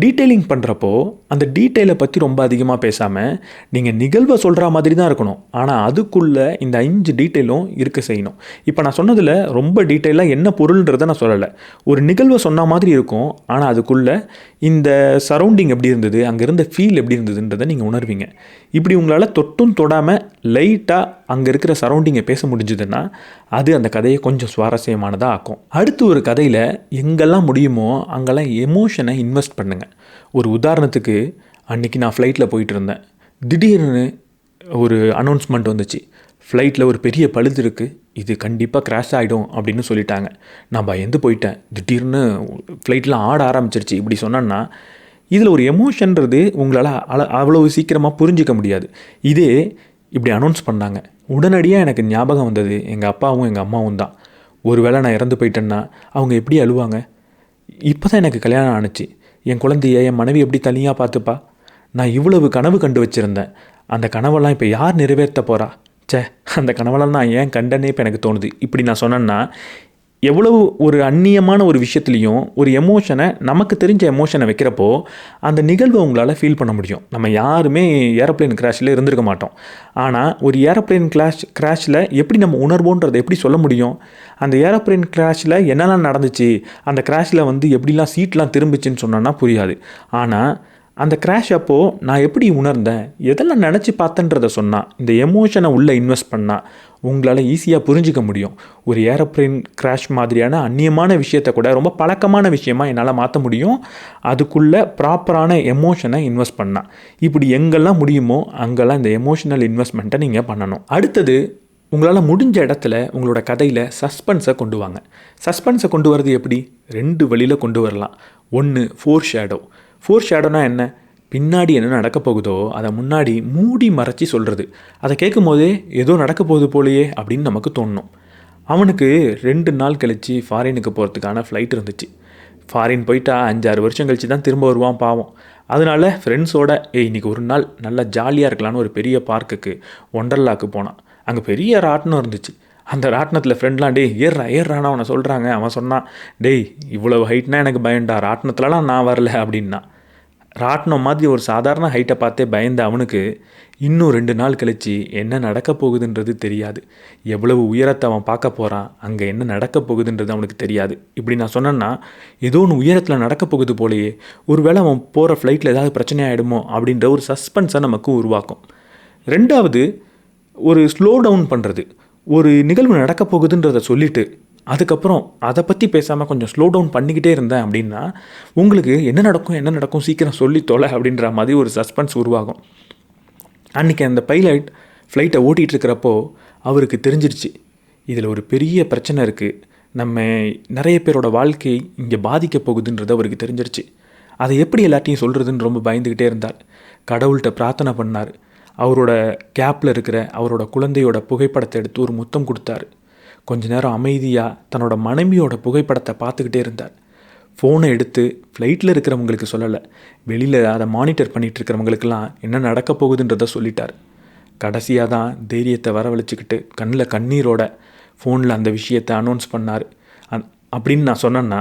டீட்டெயிலிங் பண்ணுறப்போ அந்த டீட்டெயிலை பற்றி ரொம்ப அதிகமாக பேசாமல் நீங்கள் நிகழ்வை சொல்கிற மாதிரி தான் இருக்கணும். ஆனால் அதுக்குள்ளே இந்த 5 டீட்டெயிலும் இருக்க செய்யணும். இப்போ நான் சொன்னதில் ரொம்ப டீட்டெயிலாக என்ன பொருள்ன்றதை நான் சொல்லலை. ஒரு நிகழ்வை சொன்ன மாதிரி இருக்கும், ஆனால் அதுக்குள்ளே இந்த சரௌண்டிங் எப்படி இருந்தது, அங்கே இருந்த ஃபீல் எப்படி இருந்ததுன்றதை நீங்கள் உணர்வீங்க. இப்படி உங்களால் தொட்டும் தொடாமல் லைட்டாக அங்கே இருக்கிற சரௌண்டிங்கை பேச முடிஞ்சதுன்னா அது அந்த கதையை கொஞ்சம் சுவாரஸ்யமானதாக ஆக்கும். அடுத்து ஒரு கதையில் எங்கெல்லாம் முடியுமோ அங்கெல்லாம் எமோஷனை இன்வெஸ்ட் பண்ணுங்கள். ஒரு உதாரணத்துக்கு, அன்றைக்கி நான் ஃப்ளைட்டில் போயிட்டு இருந்தேன். திடீர்னு ஒரு அனௌன்ஸ்மெண்ட் வந்துச்சு, ஃப்ளைட்டில் ஒரு பெரிய பழுது இருக்குது, இது கண்டிப்பாக கிராஷ் ஆகிடும் அப்படின்னு சொல்லிட்டாங்க. நான் பயந்து போயிட்டேன். திடீர்னு ஃப்ளைட்லாம் ஆட ஆரம்பிச்சிருச்சு. இப்படி சொன்னேன்னா இதில் ஒரு எமோஷன்றது உங்களால் அவ்வளவு சீக்கிரமாக புரிஞ்சிக்க முடியாது. இதே இப்படி அனௌன்ஸ் பண்ணாங்க, உடனடியாக எனக்கு ஞாபகம் வந்தது எங்கள் அப்பாவும் எங்கள் அம்மாவும் தான். ஒருவேளை நான் இறந்து போயிட்டேன்னா அவங்க எப்படி அழுவாங்க. இப்போ தான் எனக்கு கல்யாணம் ஆணுச்சு, என் குழந்தைய என் மனைவி எப்படி தனியாக பார்த்துப்பா. நான் இவ்வளவு கனவு கண்டு வச்சுருந்தேன், அந்த கனவெல்லாம் இப்போ யார் நிறைவேற்ற போகிறா. அந்த கனவெல்லாம் நான் ஏன் கண்டனே இப்போ எனக்கு தோணுது. இப்படி நான் சொன்னேன்னா எவ்வளவு ஒரு அந்நியமான ஒரு விஷயத்துலையும் ஒரு எமோஷனை, நமக்கு தெரிஞ்ச எமோஷனை வைக்கிறப்போ அந்த நிகழ்வை உங்களால் ஃபீல் பண்ண முடியும். நம்ம யாருமே ஏரோப்ளேன் கிராஷில் இருந்திருக்க மாட்டோம். ஆனால் ஒரு ஏரோப்ளேன் கிராஷில் எப்படி நம்ம உணர்வோன்றதை எப்படி சொல்ல முடியும். அந்த ஏரோப்ளேன் கிராஷில் என்னெல்லாம் நடந்துச்சு, அந்த கிராஷில் எப்படிலாம் சீட்லாம் திரும்பிச்சின்னு சொன்னோன்னா புரியாது. ஆனால் அந்த கிராஷ் அப்போது நான் எப்படி உணர்ந்தேன், எதெல்லாம் நினச்சி பார்த்தேன்றதை சொன்னால், இந்த எமோஷனை உள்ளே இன்வெஸ்ட் பண்ணால் உங்களால் ஈஸியாக புரிஞ்சிக்க முடியும். ஒரு ஏரோப்ளேன் கிராஷ் மாதிரியான அந்நியமான விஷயத்தை கூட ரொம்ப பழக்கமான விஷயமாக என்னால் மாற்ற முடியும், அதுக்குள்ளே ப்ராப்பரான எமோஷனை இன்வெஸ்ட் பண்ணால். இப்படி எங்கெல்லாம் முடியுமோ அங்கெல்லாம் இந்த எமோஷனல் இன்வெஸ்ட்மெண்ட்டை நீங்கள் பண்ணணும். அடுத்தது, உங்களால் முடிஞ்ச இடத்துல உங்களோட கதையில் சஸ்பென்ஸை கொண்டு வாங்க. சஸ்பென்ஸை கொண்டு வரது எப்படி? 2 வழியில் கொண்டு வரலாம். ஒன்று, ஃபோர் ஷேடோனா என்ன? பின்னாடி என்ன நடக்க போகுதோ அதை முன்னாடி மூடி மறைச்சி சொல்கிறது. அதை கேட்கும் போதே ஏதோ நடக்க போகுது போலையே அப்படின்னு நமக்கு தோணும். அவனுக்கு 2 நாள் கழித்து ஃபாரினுக்கு போகிறதுக்கான ஃப்ளைட் இருந்துச்சு. ஃபாரின் போயிட்டா 5-6 வருஷம் கழித்து தான் திரும்ப வருவான் பாவம். அதனால் ஃப்ரெண்ட்ஸோட இன்றைக்கி ஒரு நாள் நல்லா ஜாலியாக இருக்கலான்னு ஒரு பெரிய பார்க்குக்கு, ஒண்டர்லாக்கு போனான். அங்கே பெரிய ராட்டினம் இருந்துச்சு. அந்த ராட்டினத்தில் ஃப்ரெண்ட்லாம் ஏறுறான்னு அவனை சொல்கிறாங்க. அவன் சொன்னான், இவ்வளவு ஹைட்னா எனக்கு பயம்டா, ராட்டினத்துலலாம் நான் வரல அப்படின்னா. ராட்டினம் மாதிரி ஒரு சாதாரண ஹைட்டை பார்த்தே பயந்த அவனுக்கு இன்னும் 2 நாள் கழித்து என்ன நடக்க போகுதுன்றது தெரியாது. எவ்வளவு உயரத்தை அவன் பார்க்க போகிறான், அங்கே என்ன நடக்க போகுதுன்றது அவனுக்கு தெரியாது. இப்படி நான் சொன்னேன்னா ஏதோ ஒன்று உயரத்தில் நடக்க போகுது போலையே, ஒருவேளை அவன் போகிற ஃப்ளைட்டில் ஏதாவது பிரச்சனை ஆகிடுமோ அப்படின்ற ஒரு சஸ்பென்ஸை நமக்கு உருவாக்கும். 2வது, ஒரு ஸ்லோ டவுன் பண்ணுறது. ஒரு நிகழ்வு நடக்க போகுதுன்றதை சொல்லிவிட்டு அதுக்கப்புறம் அதை பற்றி பேசாமல் கொஞ்சம் ஸ்லோ டவுன் பண்ணிக்கிட்டே இருந்தேன் அப்படின்னா உங்களுக்கு என்ன நடக்கும் சீக்கிரம் சொல்லி தொலை அப்படின்ற மாதிரி ஒரு சஸ்பென்ஸ் உருவாகும். அன்றைக்கி அந்த பைலட் ஃப்ளைட்டை ஓட்டிகிட்டு இருக்கிறப்போ அவருக்கு தெரிஞ்சிருச்சு, இதில் ஒரு பெரிய பிரச்சனை இருக்குது, நம்ம நிறைய பேரோட வாழ்க்கை இங்கே பாதிக்க போகுதுன்றது அவருக்கு தெரிஞ்சிருச்சு. அதை எப்படி எல்லாத்தையும் சொல்கிறதுன்னு ரொம்ப பயந்துக்கிட்டே இருந்தார். கடவுள்கிட்ட பிரார்த்தனை பண்ணார். அவரோட கேப்பில் இருக்கிற அவரோட குழந்தையோட புகைப்படத்தை எடுத்து ஒரு முத்தம் கொடுத்தாரு. கொஞ்ச நேரம் அமைதியாக தன்னோட மனைவியோட புகைப்படத்தை பார்த்துக்கிட்டே இருந்தார். ஃபோனை எடுத்து ஃப்ளைட்டில் இருக்கிறவங்களுக்கு சொல்லலை, வெளியில் அதை மானிட்டர் பண்ணிகிட்டு இருக்கிறவங்களுக்கெல்லாம் என்ன நடக்க போகுதுன்றதை சொல்லிட்டார். கடைசியாக தான் தைரியத்தை வரவழைச்சிக்கிட்டு கண்ணில் கண்ணீரோட ஃபோனில் அந்த விஷயத்தை அனௌன்ஸ் பண்ணார். அப்படின்னு நான் சொன்னேன்னா,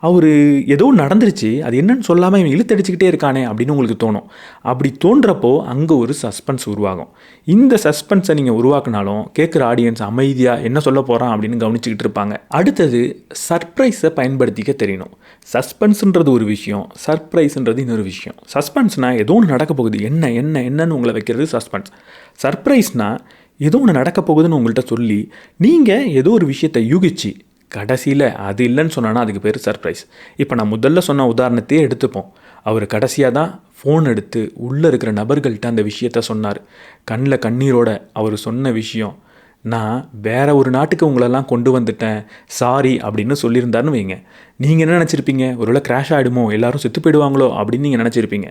அவர் ஏதோ நடந்துருச்சு, அது என்னன்னு சொல்லாமல் இவன் இழுத்தடிச்சிக்கிட்டே இருக்கானே அப்படின்னு உங்களுக்கு தோணும். அப்படி தோன்றப்போ அங்கே ஒரு சஸ்பென்ஸ் உருவாகும். இந்த சஸ்பென்ஸை நீங்கள் உருவாக்குனாலும் கேட்குற ஆடியன்ஸ் அமைதியாக என்ன சொல்ல போகிறான் அப்படின்னு கவனிச்சுக்கிட்டு இருப்பாங்க. அடுத்தது சர்ப்ரைஸை பயன்படுத்திக்க தெரியணும். சஸ்பென்ஸுன்றது ஒரு விஷயம், சர்ப்ரைஸுன்றது இன்னொரு விஷயம். சஸ்பென்ஸ்னால் ஏதோ ஒன்று நடக்க போகுது, என்னன்னு உங்களை வைக்கிறது சஸ்பென்ஸ். சர்ப்ரைஸ்னால் ஏதோ ஒன்று நடக்க போகுதுன்னு உங்கள்கிட்ட சொல்லி நீங்கள் ஏதோ ஒரு விஷயத்தை யூகிச்சு கடைசியில் அது இல்லைன்னு சொன்னான்னா அதுக்கு பேர் சர்ப்ரைஸ். இப்போ நான் முதல்ல சொன்ன உதாரணத்தையே எடுத்துப்போம். அவர் கடைசியாக தான் ஃபோன் எடுத்து உள்ளே இருக்கிற நபர்கள்ட்ட அந்த விஷயத்த சொன்னார். கண்ணில் கண்ணீரோட அவர் சொன்ன விஷயம், நான் வேற ஒரு நாட்டுக்கு உங்களெல்லாம் கொண்டு வந்துட்டேன், சாரி அப்படின்னு சொல்லியிருந்தாருன்னு வைங்க. நீங்கள் என்ன நினச்சிருப்பீங்க? ஒருவேளை கிராஷ் ஆகிடுமோ, எல்லோரும் செத்து போயிடுவாங்களோ அப்படின்னு நீங்கள் நினச்சிருப்பீங்க.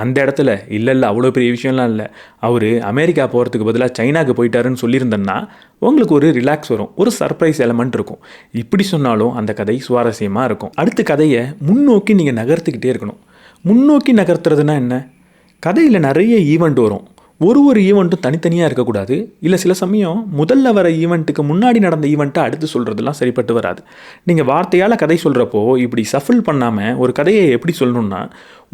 அந்த இடத்துல இல்லை அவ்வளோ பெரிய விஷயம்லாம் இல்லை, அவர் அமெரிக்கா போகிறதுக்கு பதிலாக சைனாவுக்கு போயிட்டாருன்னு சொல்லியிருந்தேன்னா உங்களுக்கு ஒரு ரிலாக்ஸ் வரும், ஒரு சர்ப்ரைஸ் எலமெண்ட் இருக்கும். இப்படி சொன்னாலும் அந்த கதை சுவாரஸ்யமாக இருக்கும். அடுத்த கதையை முன்னோக்கி நீங்கள் நகர்த்திக்கிட்டே இருக்கணும். முன்னோக்கி நகர்த்துறதுனா என்ன? கதையில் நிறைய ஈவெண்ட் வரும். ஒரு ஈவெண்ட்டும் தனித்தனியாக இருக்கக்கூடாது. இல்லை சில சமயம் முதல்ல வர ஈவெண்ட்டுக்கு முன்னாடி நடந்த ஈவெண்ட்டை அடுத்து சொல்கிறதுலாம் சரிப்பட்டு வராது. நீங்கள் வார்த்தையால் கதை சொல்கிறப்போ இப்படி சஃபில் பண்ணாமல் ஒரு கதையை எப்படி சொல்லணுன்னா,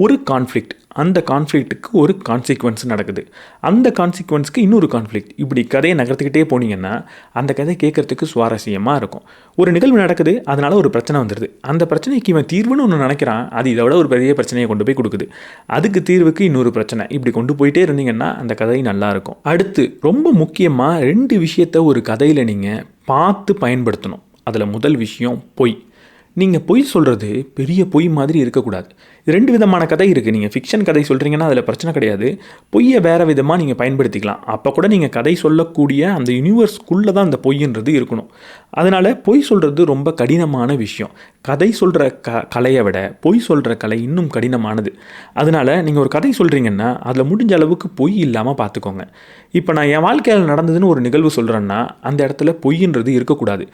ஒரு கான்ஃப்ளிக்ட், அந்த கான்ஃப்ளிக்ட்டுக்கு ஒரு கான்சிக்வன்ஸ் நடக்குது, அந்த கான்சிக்வன்ஸுக்கு இன்னொரு கான்ஃப்ளிக்ட், இப்படி கதையை நகர்த்திக்கிட்டே போனீங்கன்னா அந்த கதை கேட்குறதுக்கு சுவாரஸ்யமாக இருக்கும். ஒரு நிகழ்வு நடக்குது, அதனால் ஒரு பிரச்சனை வந்துடுது, அந்த பிரச்சனைக்கு இவன் தீர்வுன்னு ஒன்று நினைக்கிறான், அது இதை விட ஒரு பெரிய பிரச்சனையை கொண்டு போய் கொடுக்குது, அதுக்கு தீர்வுக்கு இன்னொரு பிரச்சனை, இப்படி கொண்டு போயிட்டே இருந்தீங்கன்னா அந்த கதை நல்லாயிருக்கும். அடுத்து ரொம்ப முக்கியமாக 2 விஷயத்தை ஒரு கதையில் நீங்கள் பார்த்து பயன்படுத்தணும். அதில் முதல் விஷயம் பொய். நீங்கள் பொய் சொல்கிறது பெரிய பொய் மாதிரி இருக்கக்கூடாது. 2 விதமான கதை இருக்குது. நீங்கள் ஃபிக்ஷன் கதை சொல்கிறீங்கன்னா அதில் பிரச்சனை கிடையாது. பொய்யை வேறு விதமாக நீங்கள் பயன்படுத்திக்கலாம். அப்போ கூட நீங்கள் கதை சொல்லக்கூடிய அந்த யூனிவர்ஸ்க்குள்ளே தான் அந்த பொய்ன்றது இருக்கணும். அதனால் பொய் சொல்கிறது ரொம்ப கடினமான விஷயம். கதை சொல்கிற கலையை விட பொய் சொல்கிற கலை இன்னும் கடினமானது. அதனால் நீங்கள் ஒரு கதை சொல்கிறீங்கன்னா அதில் முடிஞ்ச அளவுக்கு பொய் இல்லாமல் பார்த்துக்கோங்க. இப்போ நான் என் வாழ்க்கையில் நடந்ததுன்னு ஒரு நிகழ்வு சொல்கிறேன்னா அந்த இடத்துல பொய்ன்றது இருக்கக்கூடாது.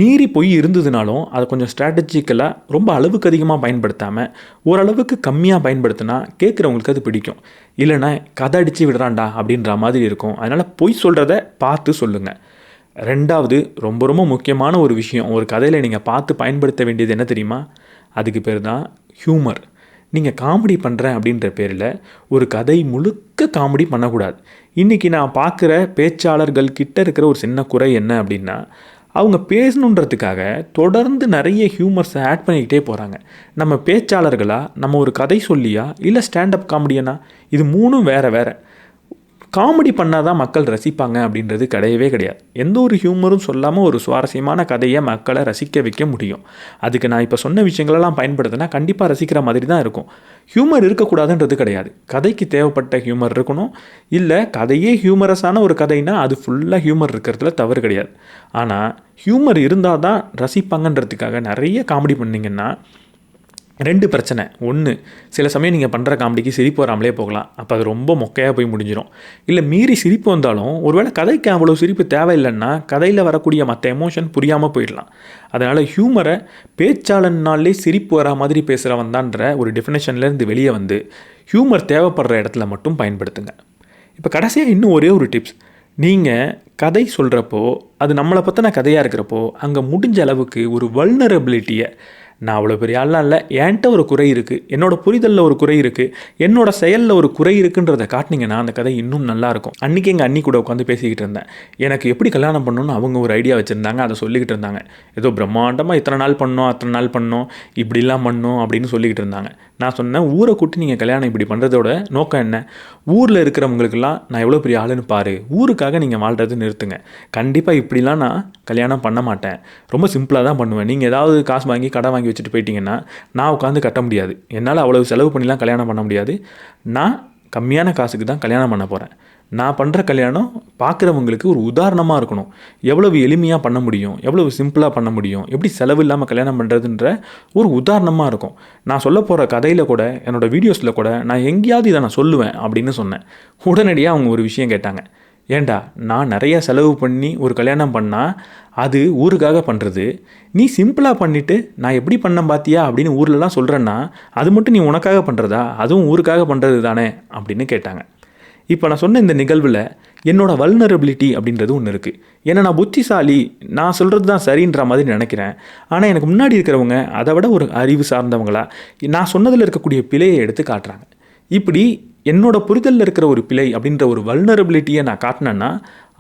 மீறி பொய் இருந்ததுனாலும் அதை கொஞ்சம் ஸ்ட்ராட்டஜிக்கலாக ரொம்ப அளவுக்கு அதிகமாக பயன்படுத்தாமல் ஓரளவுக்கு கம்மியாக பயன்படுத்தினா கேட்குறவங்களுக்கு அது பிடிக்கும். இல்லைன்னா கதை அடித்து விடுறான்டா அப்படின்ற மாதிரி இருக்கும். அதனால் பொய் சொல்கிறத பார்த்து சொல்லுங்கள். 2வது ரொம்ப ரொம்ப முக்கியமான ஒரு விஷயம், ஒரு கதையில் நீங்கள் பார்த்து பயன்படுத்த வேண்டியது என்ன தெரியுமா? அதுக்கு பேர் தான் ஹியூமர். நீங்கள் காமெடி பண்ணுறேன் அப்படின்ற பேரில் ஒரு கதை முழுக்க காமெடி பண்ணக்கூடாது. இன்றைக்கி நான் பார்க்குற பேச்சாளர்கள் கிட்ட இருக்கிற ஒரு சின்ன குறை என்ன அப்படின்னா, அவங்க பேசணுன்றதுக்காக தொடர்ந்து நிறைய ஹியூமர்ஸை ஆட் பண்ணிக்கிட்டே போகிறாங்க. நம்ம பேச்சாளர்களா, நம்ம ஒரு கதை சொல்லியா, இல்லை ஸ்டாண்டப் காமெடியனா, இது 3ம் வேறு. காமெடி பண்ணால் தான் மக்கள் ரசிப்பாங்க அப்படின்றது கிடையவே கிடையாது. எந்த ஒரு ஹியூமரும் சொல்லாமல் ஒரு சுவாரஸ்யமான கதையை மக்களை ரசிக்க வைக்க முடியும். அதுக்கு நான் இப்போ சொன்ன விஷயங்களெல்லாம் பயன்படுத்தினா கண்டிப்பாக ரசிக்கிற மாதிரி தான் இருக்கும். ஹியூமர் இருக்கக்கூடாதுன்றது கிடையாது. கதைக்கு தேவைப்பட்ட ஹியூமர் இருக்கணும். இல்லை கதையே ஹியூமரஸான ஒரு கதைனா அது ஃபுல்லாக ஹியூமர் இருக்கிறதுல தவறு கிடையாது. ஆனால் ஹியூமர் இருந்தால் தான் ரசிப்பாங்கன்றதுக்காக நிறைய காமெடி பண்ணிங்கன்னா 2 பிரச்சனை. 1, சில சமயம் நீங்கள் பண்ணுற காமெடிக்கு சிரிப்பு வராமலே போகலாம். அப்போ அது ரொம்ப மொக்கையாக போய் முடிஞ்சிடும். இல்லை மீறி சிரிப்பு வந்தாலும் ஒருவேளை கதைக்கு அவ்வளோ சிரிப்பு தேவையில்லைன்னா கதையில் வரக்கூடிய மற்ற எமோஷன் புரியாமல் போயிடலாம். அதனால் ஹியூமரை பேச்சாளன்னாலே சிரிப்பு வரா மாதிரி பேசுகிறவன் தான்ற ஒரு டெஃபினேஷன்லேருந்து வெளியே வந்து ஹியூமர் தேவைப்படுற இடத்துல மட்டும் பயன்படுத்துங்க. இப்போ கடைசியாக இன்னும் ஒரே ஒரு டிப்ஸ். நீங்கள் கதை சொல்கிறப்போ அது நம்மளை பற்றின கதையாக இருக்கிறப்போ அங்கே முடிஞ்ச அளவுக்கு ஒரு வல்னரபிலிட்டியை, நான் அவ்வளோ பெரிய ஆள்லாம் இல்லை, என்கிட்ட ஒரு குறை இருக்குது, என்னோடய புரிதலில் ஒரு குறை இருக்குது, என்னோடய செயலில் ஒரு குறை இருக்குன்றதை காட்டினீங்கன்னா அந்த கதை இன்னும் நல்லாயிருக்கும். அன்றைக்கி எங்கள் அண்ணி கூட உட்காந்து பேசிக்கிட்டு இருந்தேன். எனக்கு எப்படி கல்யாணம் பண்ணணும்னு அவங்க ஒரு ஐடியா வச்சுருந்தாங்க. அதை சொல்லிக்கிட்டு இருந்தாங்க. ஏதோ பிரம்மாண்டமாக இத்தனை நாள் பண்ணோம், அத்தனை நாள் பண்ணோம், இப்படிலாம் பண்ணோம் அப்படின்னு சொல்லிக்கிட்டு இருந்தாங்க. நான் சொன்னேன், ஊரை கூட்டி நீங்கள் கல்யாணம் இப்படி பண்ணுறதோட நோக்கம் என்ன? ஊரில் இருக்கிறவங்களுக்கெல்லாம் நான் எவ்வளோ பெரிய ஆளுன்னு பாரு, ஊருக்காக நீங்கள் வாழ்கிறது நிறுத்துங்க. கண்டிப்பாக இப்படிலாம் நான் கல்யாணம் பண்ண மாட்டேன், ரொம்ப சிம்பிளாக தான் பண்ணுவேன். நீங்கள் ஏதாவது காசு வாங்கி கடன் வாங்கி வச்சுட்டு போயிட்டீங்கன்னா நான் உட்காந்து கட்ட முடியாது, என்னால் அவ்வளவு செலவு பண்ணிலாம் கல்யாணம் பண்ண முடியாது, நான் கம்மியான காசுக்கு தான் கல்யாணம் பண்ண போகிறேன். நான் பண்ணுற கல்யாணம் பார்க்குறவங்களுக்கு ஒரு உதாரணமாக இருக்கணும். எவ்வளவு எளிமையாக பண்ண முடியும், எவ்வளவு சிம்பிளாக பண்ண முடியும், எப்படி செலவு இல்லாமல் கல்யாணம் பண்ணுறதுன்ற ஒரு உதாரணமாக இருக்கும். நான் சொல்ல போகிற கதையில் கூட, என்னோடய வீடியோஸில் கூட நான் எங்கேயாவது இதை நான் சொல்லுவேன் அப்படின்னு சொன்னேன். உடனடியாக அவங்க ஒரு விஷயம் கேட்டாங்க. ஏண்டா, நான் நிறைய செலவு பண்ணி ஒரு கல்யாணம் பண்ணால் அது ஊருக்காக பண்ணுறது, நீ சிம்பிளாக பண்ணிவிட்டு நான் எப்படி பண்ணேன் பார்த்தியா அப்படின்னு ஊர்லலாம் சொல்கிறேன்னா அது மட்டும் நீ உனக்காக பண்ணுறதா, அதுவும் ஊருக்காக பண்ணுறது தானே அப்படின்னு கேட்டாங்க. இப்போ நான் சொன்ன இந்த நிகழ்வில் என்னோடய வல்னரபிலிட்டி அப்படின்றது ஒன்று இருக்குது. ஏன்னா நான் புத்திசாலி, நான் சொல்கிறது தான் சரின்ற மாதிரி நினைக்கிறேன். ஆனால் எனக்கு முன்னாடி இருக்கிறவங்க அதை விட ஒரு அறிவு சார்ந்தவங்களா நான் சொன்னதில் இருக்கக்கூடிய பிழையை எடுத்து காட்டுறாங்க. இப்படி என்னோட புரிதலில் இருக்கிற ஒரு பிழை அப்படின்ற ஒரு வல்னரபிலிட்டியை நான் காட்டினேன்னா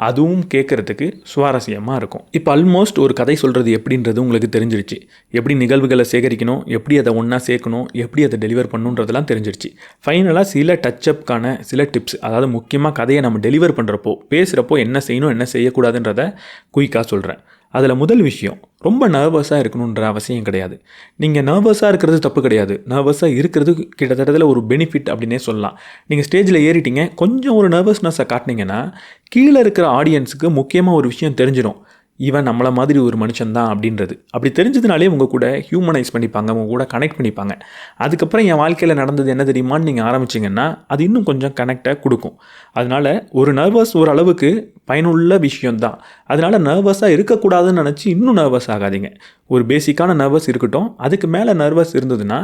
அதுவும் கேட்குறதுக்கு சுவாரஸ்யமாக இருக்கும். இப்போ ஆல்மோஸ்ட் ஒரு கதை சொல்கிறது எப்படின்றது உங்களுக்கு தெரிஞ்சிருச்சு. எப்படி நிகழ்வுகளை சேகரிக்கணும், எப்படி அதை ஒன்றா சேர்க்கணும், எப்படி அதை டெலிவர் பண்ணணுன்றதெல்லாம் தெரிஞ்சிருச்சு. ஃபைனலாக சில டச்சப்கான சில டிப்ஸ், அதாவது முக்கியமாக கதையை நம்ம டெலிவர் பண்ணுறப்போ, பேசுகிறப்போ என்ன செய்யணும் என்ன செய்யக்கூடாதுன்றத குயிக்காக சொல்கிறேன். அதில் முதல் விஷயம், ரொம்ப நர்வஸாக இருக்கணுன்ற அவசியம் கிடையாது. நீங்கள் நர்வஸாக இருக்கிறது தப்பு கிடையாது. நர்வஸாக இருக்கிறது கிட்டத்தட்ட ஒரு பெனிஃபிட் அப்படின்னே சொல்லலாம். நீங்கள் ஸ்டேஜில் ஏறிட்டீங்க, கொஞ்சம் ஒரு நர்வஸ்னஸை காட்டினீங்கன்னா கீழே இருக்கிற ஆடியன்ஸுக்கு முக்கியமாக ஒரு விஷயம் தெரிஞ்சிடும். இவன் நம்மளை மாதிரி ஒரு மனுஷன்தான் அப்படின்றது. அப்படி தெரிஞ்சதுனாலே உங்கள் கூட ஹியூமனைஸ் பண்ணிப்பாங்க, உங்கள் கூட கனெக்ட் பண்ணிப்பாங்க. அதுக்கப்புறம் என் வாழ்க்கையில் நடந்தது என்ன தெரியுமான்னு நீங்கள் ஆரம்பிச்சிங்கன்னா அது இன்னும் கொஞ்சம் கனெக்டை கொடுக்கும். அதனால் ஒரு நர்வஸ் ஒரு அளவுக்கு பயனுள்ள விஷயந்தான். அதனால் நர்வஸாக இருக்கக்கூடாதுன்னு நினச்சி இன்னும் நர்வஸ் ஆகாதீங்க. ஒரு பேசிக்கான நர்வஸ் இருக்கட்டும். அதுக்கு மேலே நர்வஸ் இருந்ததுன்னா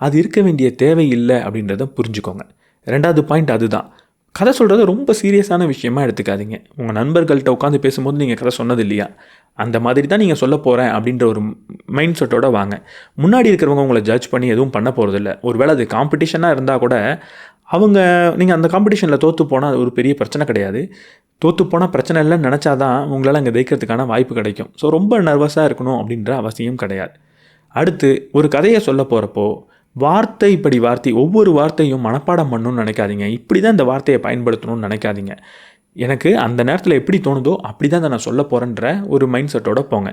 அது இருக்க வேண்டிய தேவை இல்லை அப்படின்றத புரிஞ்சுக்கோங்க. ரெண்டாவது பாயிண்ட் அதுதான். கதை சொல்கிறது ரொம்ப சீரியஸான விஷயமா எடுத்துக்காதீங்க. உங்கள் நண்பர்கள்ட்ட உட்காந்து பேசும்போது நீங்கள் கதை சொன்னது இல்லையா, அந்த மாதிரி தான் நீங்கள் சொல்ல போகிறேன் அப்படின்ற ஒரு மைண்ட் செட்டோடு வாங்க. முன்னாடி இருக்கிறவங்க உங்களை ஜட்ஜ் பண்ணி எதுவும் பண்ண போகிறதில்ல. ஒரு வேளை அது காம்படிஷனாக இருந்தால் கூட நீங்கள் அந்த காம்படிஷனில் தோற்று போனால் அது ஒரு பெரிய பிரச்சனை கிடையாது. தோற்று போனால் பிரச்சனை இல்லைன்னு நினச்சாதான் உங்களால் அங்கே ஜெயிக்கிறதுக்கான வாய்ப்பு கிடைக்கும். ஸோ ரொம்ப நர்வஸாக இருக்கணும் அப்படின்ற அவசியம் கிடையாது. அடுத்து, ஒரு கதையை சொல்ல போகிறப்போ வார்த்தை ஒவ்வொரு வார்த்தையும் மனப்பாடம் பண்ணணும்னு நினைக்காதீங்க. இப்படி தான் இந்த வார்த்தையை பயன்படுத்தணும்னு நினைக்காதீங்க. எனக்கு அந்த நேரத்தில் எப்படி தோணுதோ அப்படி தான் நான் சொல்ல போகிறேன்ற ஒரு மைண்ட் செட்டோடு போங்க.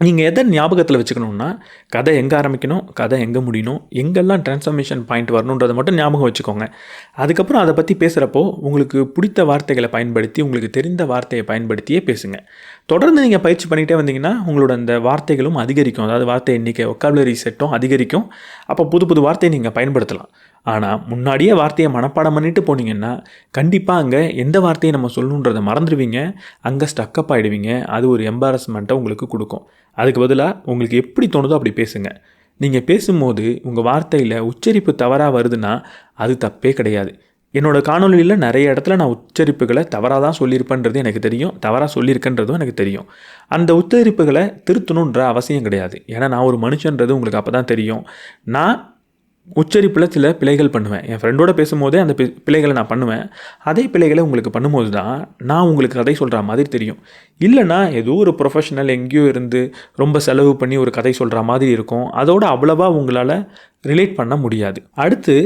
நீங்கள் எதை ஞாபகத்தில் வச்சுக்கணுன்னா, கதை எங்கே ஆரம்பிக்கணும், கதை எங்கே முடியணும், எங்கெல்லாம் ட்ரான்ஸ்ஃபர்மேஷன் பாயிண்ட் வரணுன்றதை மட்டும் ஞாபகம் வச்சுக்கோங்க. அதுக்கப்புறம் அதை பற்றி பேசுகிறப்போ உங்களுக்கு பிடித்த வார்த்தைகளை பயன்படுத்தி, உங்களுக்கு தெரிந்த வார்த்தையை பயன்படுத்தியே பேசுங்க. தொடர்ந்து நீங்கள் பயிற்சி பண்ணிகிட்டே வந்தீங்கன்னா உங்களோட அந்த வார்த்தைகளும் அதிகரிக்கும். அதாவது வார்த்தை எண்ணிக்கை, ஒக்காபுலரி செட்டும் அதிகரிக்கும். அப்போ புது புது வார்த்தையை நீங்கள் பயன்படுத்தலாம். ஆனால் முன்னாடியே வார்த்தையை மனப்பாடம் பண்ணிட்டு போனீங்கன்னா கண்டிப்பாக அங்கே எந்த வார்த்தையை நம்ம சொல்லணுன்றதை மறந்துடுவீங்க. அங்கே ஸ்டக்கப் ஆகிடுவீங்க. அது ஒரு எம்பாரஸ்மெண்ட்டை உங்களுக்கு கொடுக்கும். அதுக்கு பதிலாக உங்களுக்கு எப்படி தோணுதோ அப்படி பேசுங்க. நீங்கள் பேசும்போது உங்கள் வார்த்தையில் உச்சரிப்பு தவறாக வருதுன்னா அது தப்பே கிடையாது. என்னோடய காணொலியில் நிறைய இடத்துல நான் உச்சரிப்புகளை தவறாக தான் சொல்லியிருப்பேன்றது எனக்கு தெரியும், தவறாக சொல்லியிருக்கேன்றதும் எனக்கு தெரியும். அந்த உச்சரிப்புகளை திருத்தணுன்ற அவசியம் கிடையாது. ஏன்னா நான் ஒரு மனுஷன்றது உங்களுக்கு அப்போ தான் தெரியும். நான் உச்சரிப்பில் சில பிழைகள் பண்ணுவேன். என் ஃப்ரெண்டோட பேசும்போதே அந்த பிழைகளை நான் பண்ணுவேன். அதே பிழைகளை உங்களுக்கு பண்ணும்போது தான் நான் உங்களுக்கு கதை சொல்கிற மாதிரி தெரியும். இல்லைனா ஏதோ ஒரு ப்ரொஃபஷனல் எங்கேயோ இருந்து ரொம்ப செலவு பண்ணி ஒரு கதை சொல்கிற மாதிரி இருக்கும். அதோட அவ்வளவா உங்களால் ரிலேட் பண்ண முடியாது. அடுத்து,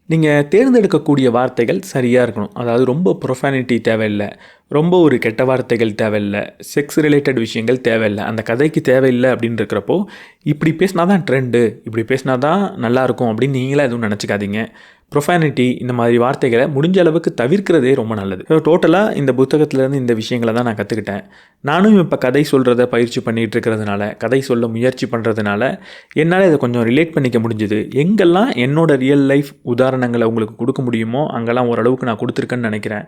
நீங்கள் தேர்ந்தெடுக்கக்கூடிய வார்த்தைகள் சரியாக இருக்கணும். அதாவது ரொம்ப ப்ரொஃபானிட்டி தேவையில்லை, ரொம்ப ஒரு கெட்ட வார்த்தைகள் தேவையில்லை, செக்ஸ் ரிலேட்டட் விஷயங்கள் தேவையில்லை, அந்த கதைக்கு தேவையில்லை அப்படின்னு இருக்கிறப்போ இப்படி பேசினா தான் ட்ரெண்டு, இப்படி பேசினா தான் நல்லாயிருக்கும் அப்படின்னு நீங்களே எதுவும் நினச்சிக்காதீங்க. ப்ரொஃபானிட்டி இந்த மாதிரி வார்த்தைகளை முடிஞ்ச அளவுக்கு தவிர்க்கிறதே ரொம்ப நல்லது. டோட்டலாக இந்த புத்தகத்துலேருந்து இந்த விஷயங்களை தான் நான் கற்றுக்கிட்டேன். நானும் இப்போ கதை சொல்கிறத பயிற்சி பண்ணிகிட்டு இருக்கிறதுனால, கதை சொல்ல முயற்சி பண்ணுறதுனால என்னால் இதை கொஞ்சம் ரிலேட் பண்ணிக்க முடிஞ்சுது. எங்கெல்லாம் என்னோடய ரியல் லைஃப் உதாரணங்களை உங்களுக்கு கொடுக்க முடியுமோ அங்கெல்லாம் ஓரளவுக்கு நான் கொடுத்துருக்கேன்னு நினைக்கிறேன்.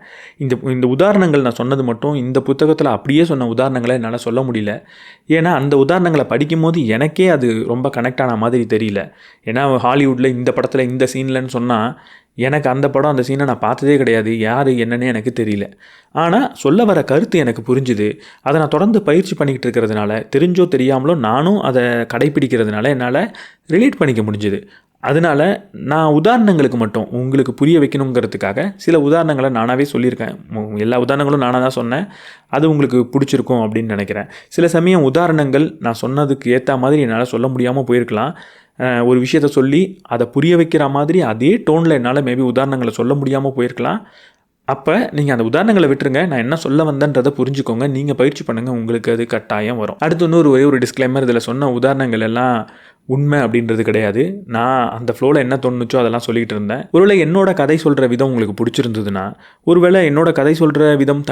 இந்த உதாரணங்கள் நான் சொன்னது மட்டும் இந்த புத்தகத்தில் அப்படியே சொன்ன உதாரணங்களை என்னால் சொல்ல முடியல. ஏன்னா அந்த உதாரணங்களை படிக்கும்போது எனக்கே அது ரொம்ப கனெக்ட் ஆன மாதிரி தெரியல. ஏன்னா ஹாலிவுட்டில் இந்த படத்தில் இந்த சீன்லன்னு சொன்னால் எனக்கு அந்த படம் அந்த சீனை நான் பார்த்ததே கிடையாது, யார் என்னன்னே எனக்கு தெரியல. ஆனால் சொல்ல வர கருத்து எனக்கு புரிஞ்சுது. அதை நான் தொடர்ந்து பயிற்சி பண்ணிக்கிட்டு இருக்கிறதுனால, தெரிஞ்சோ தெரியாமலோ நானும் அதை கடைப்பிடிக்கிறதுனால என்னால் ரிலேட் பண்ணிக்க முடிஞ்சுது. அதனால் நான் உதாரணங்களுக்கு மட்டும் உங்களுக்கு புரிய வைக்கணுங்கிறதுக்காக சில உதாரணங்களை நானாகவே சொல்லியிருக்கேன். எல்லா உதாரணங்களும் நானாக தான் சொன்னேன். அது உங்களுக்கு பிடிச்சிருக்கும் அப்படின்னு நினைக்கிறேன். சில சமயம் உதாரணங்கள் நான் சொன்னதுக்கு ஏற்ற மாதிரி என்னால் சொல்ல முடியாமல் போயிருக்கலாம். ஒரு விஷயத்த சொல்லி அதை புரிய வைக்கிற மாதிரி அதே டோனில் என்னால் மேபி உதாரணங்களை சொல்ல முடியாமல் போயிருக்கலாம். அப்போ நீங்கள் அந்த உதாரணங்களை விட்டுருங்க, நான் என்ன சொல்ல வந்தேன்றதை புரிஞ்சுக்கோங்க. நீங்கள் பயிற்சி பண்ணுங்கள், உங்களுக்கு அது கட்டாயம் வரும். அடுத்து ஒரே ஒரு டிஸ்க்ளைமர், இதில் சொன்ன உதாரணங்கள் எல்லாம் உண்மை அப்படின்றது கிடையாது. நான் அந்த ஃப்ளோவில் என்ன தோணுச்சோ அதெல்லாம் சொல்லிகிட்டு இருந்தேன். ஒருவேளை என்னோட கதை சொல்கிற விதம் உங்களுக்கு பிடிச்சிருந்ததுன்னா, ஒருவேளை என்னோட கதை சொல்கிற விதம்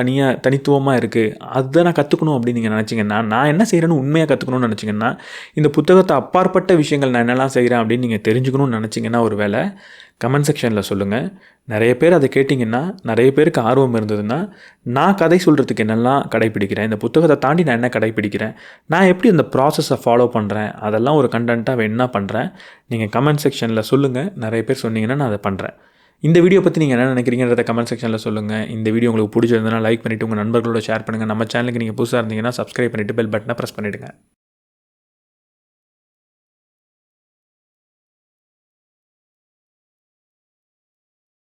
தனித்துவமாக இருக்குது, அதை நான் கற்றுக்கணும் அப்படின்னு நீங்கள் நினச்சிங்கன்னா, நான் என்ன செய்கிறேன்னு உண்மையாக கற்றுக்கணும்னு நினச்சிங்கன்னா, இந்த புத்தகத்தை அப்பாற்பட்ட விஷயங்கள் நான் என்னெல்லாம் செய்கிறேன் அப்படின்னு நீங்கள் தெரிஞ்சுக்கணும்னு நினச்சிங்கன்னா, ஒருவேளை கமெண்ட் செக்ஷனில் சொல்லுங்கள். நிறைய பேர் அதை கேட்டிங்கன்னா, நிறைய பேருக்கு ஆர்வம் இருந்ததுன்னா, நான் கதை சொல்கிறதுக்கு என்னெல்லாம் கடைப்பிடிக்கிறேன், இந்த புத்தகத்தை தாண்டி நான் என்ன கடைப்பிடிக்கிறேன், நான் எப்படி இந்த ப்ராசஸை ஃபாலோ பண்ணுறேன், அதெல்லாம் ஒரு கண்டென்ட்டாக என்ன பண்ணுறேன், நீங்கள் கமெண்ட் செக்ஷனில் சொல்லுங்கள். நிறைய பேர் சொன்னீங்கன்னா நான் அதை பண்ணுறேன். இந்த வீடியோ பற்றி நீங்கள் என்ன நினைக்கிறீங்கன்றத கமெண்ட் செக்ஷனில் சொல்லுங்கள். இந்த வீடியோ உங்களுக்கு பிடிச்சிருந்ததுன்னா லைக் பண்ணிவிட்டு உங்கள் நண்பர்களோட ஷேர் பண்ணுங்கள். நம்ம சேனலுக்கு நீங்கள் புதுசாக இருந்தீங்கன்னா சப்ஸ்கிரைப் பண்ணிவிட்டு பெல் பட்டனை ப்ரெஸ் பண்ணிவிடுங்க.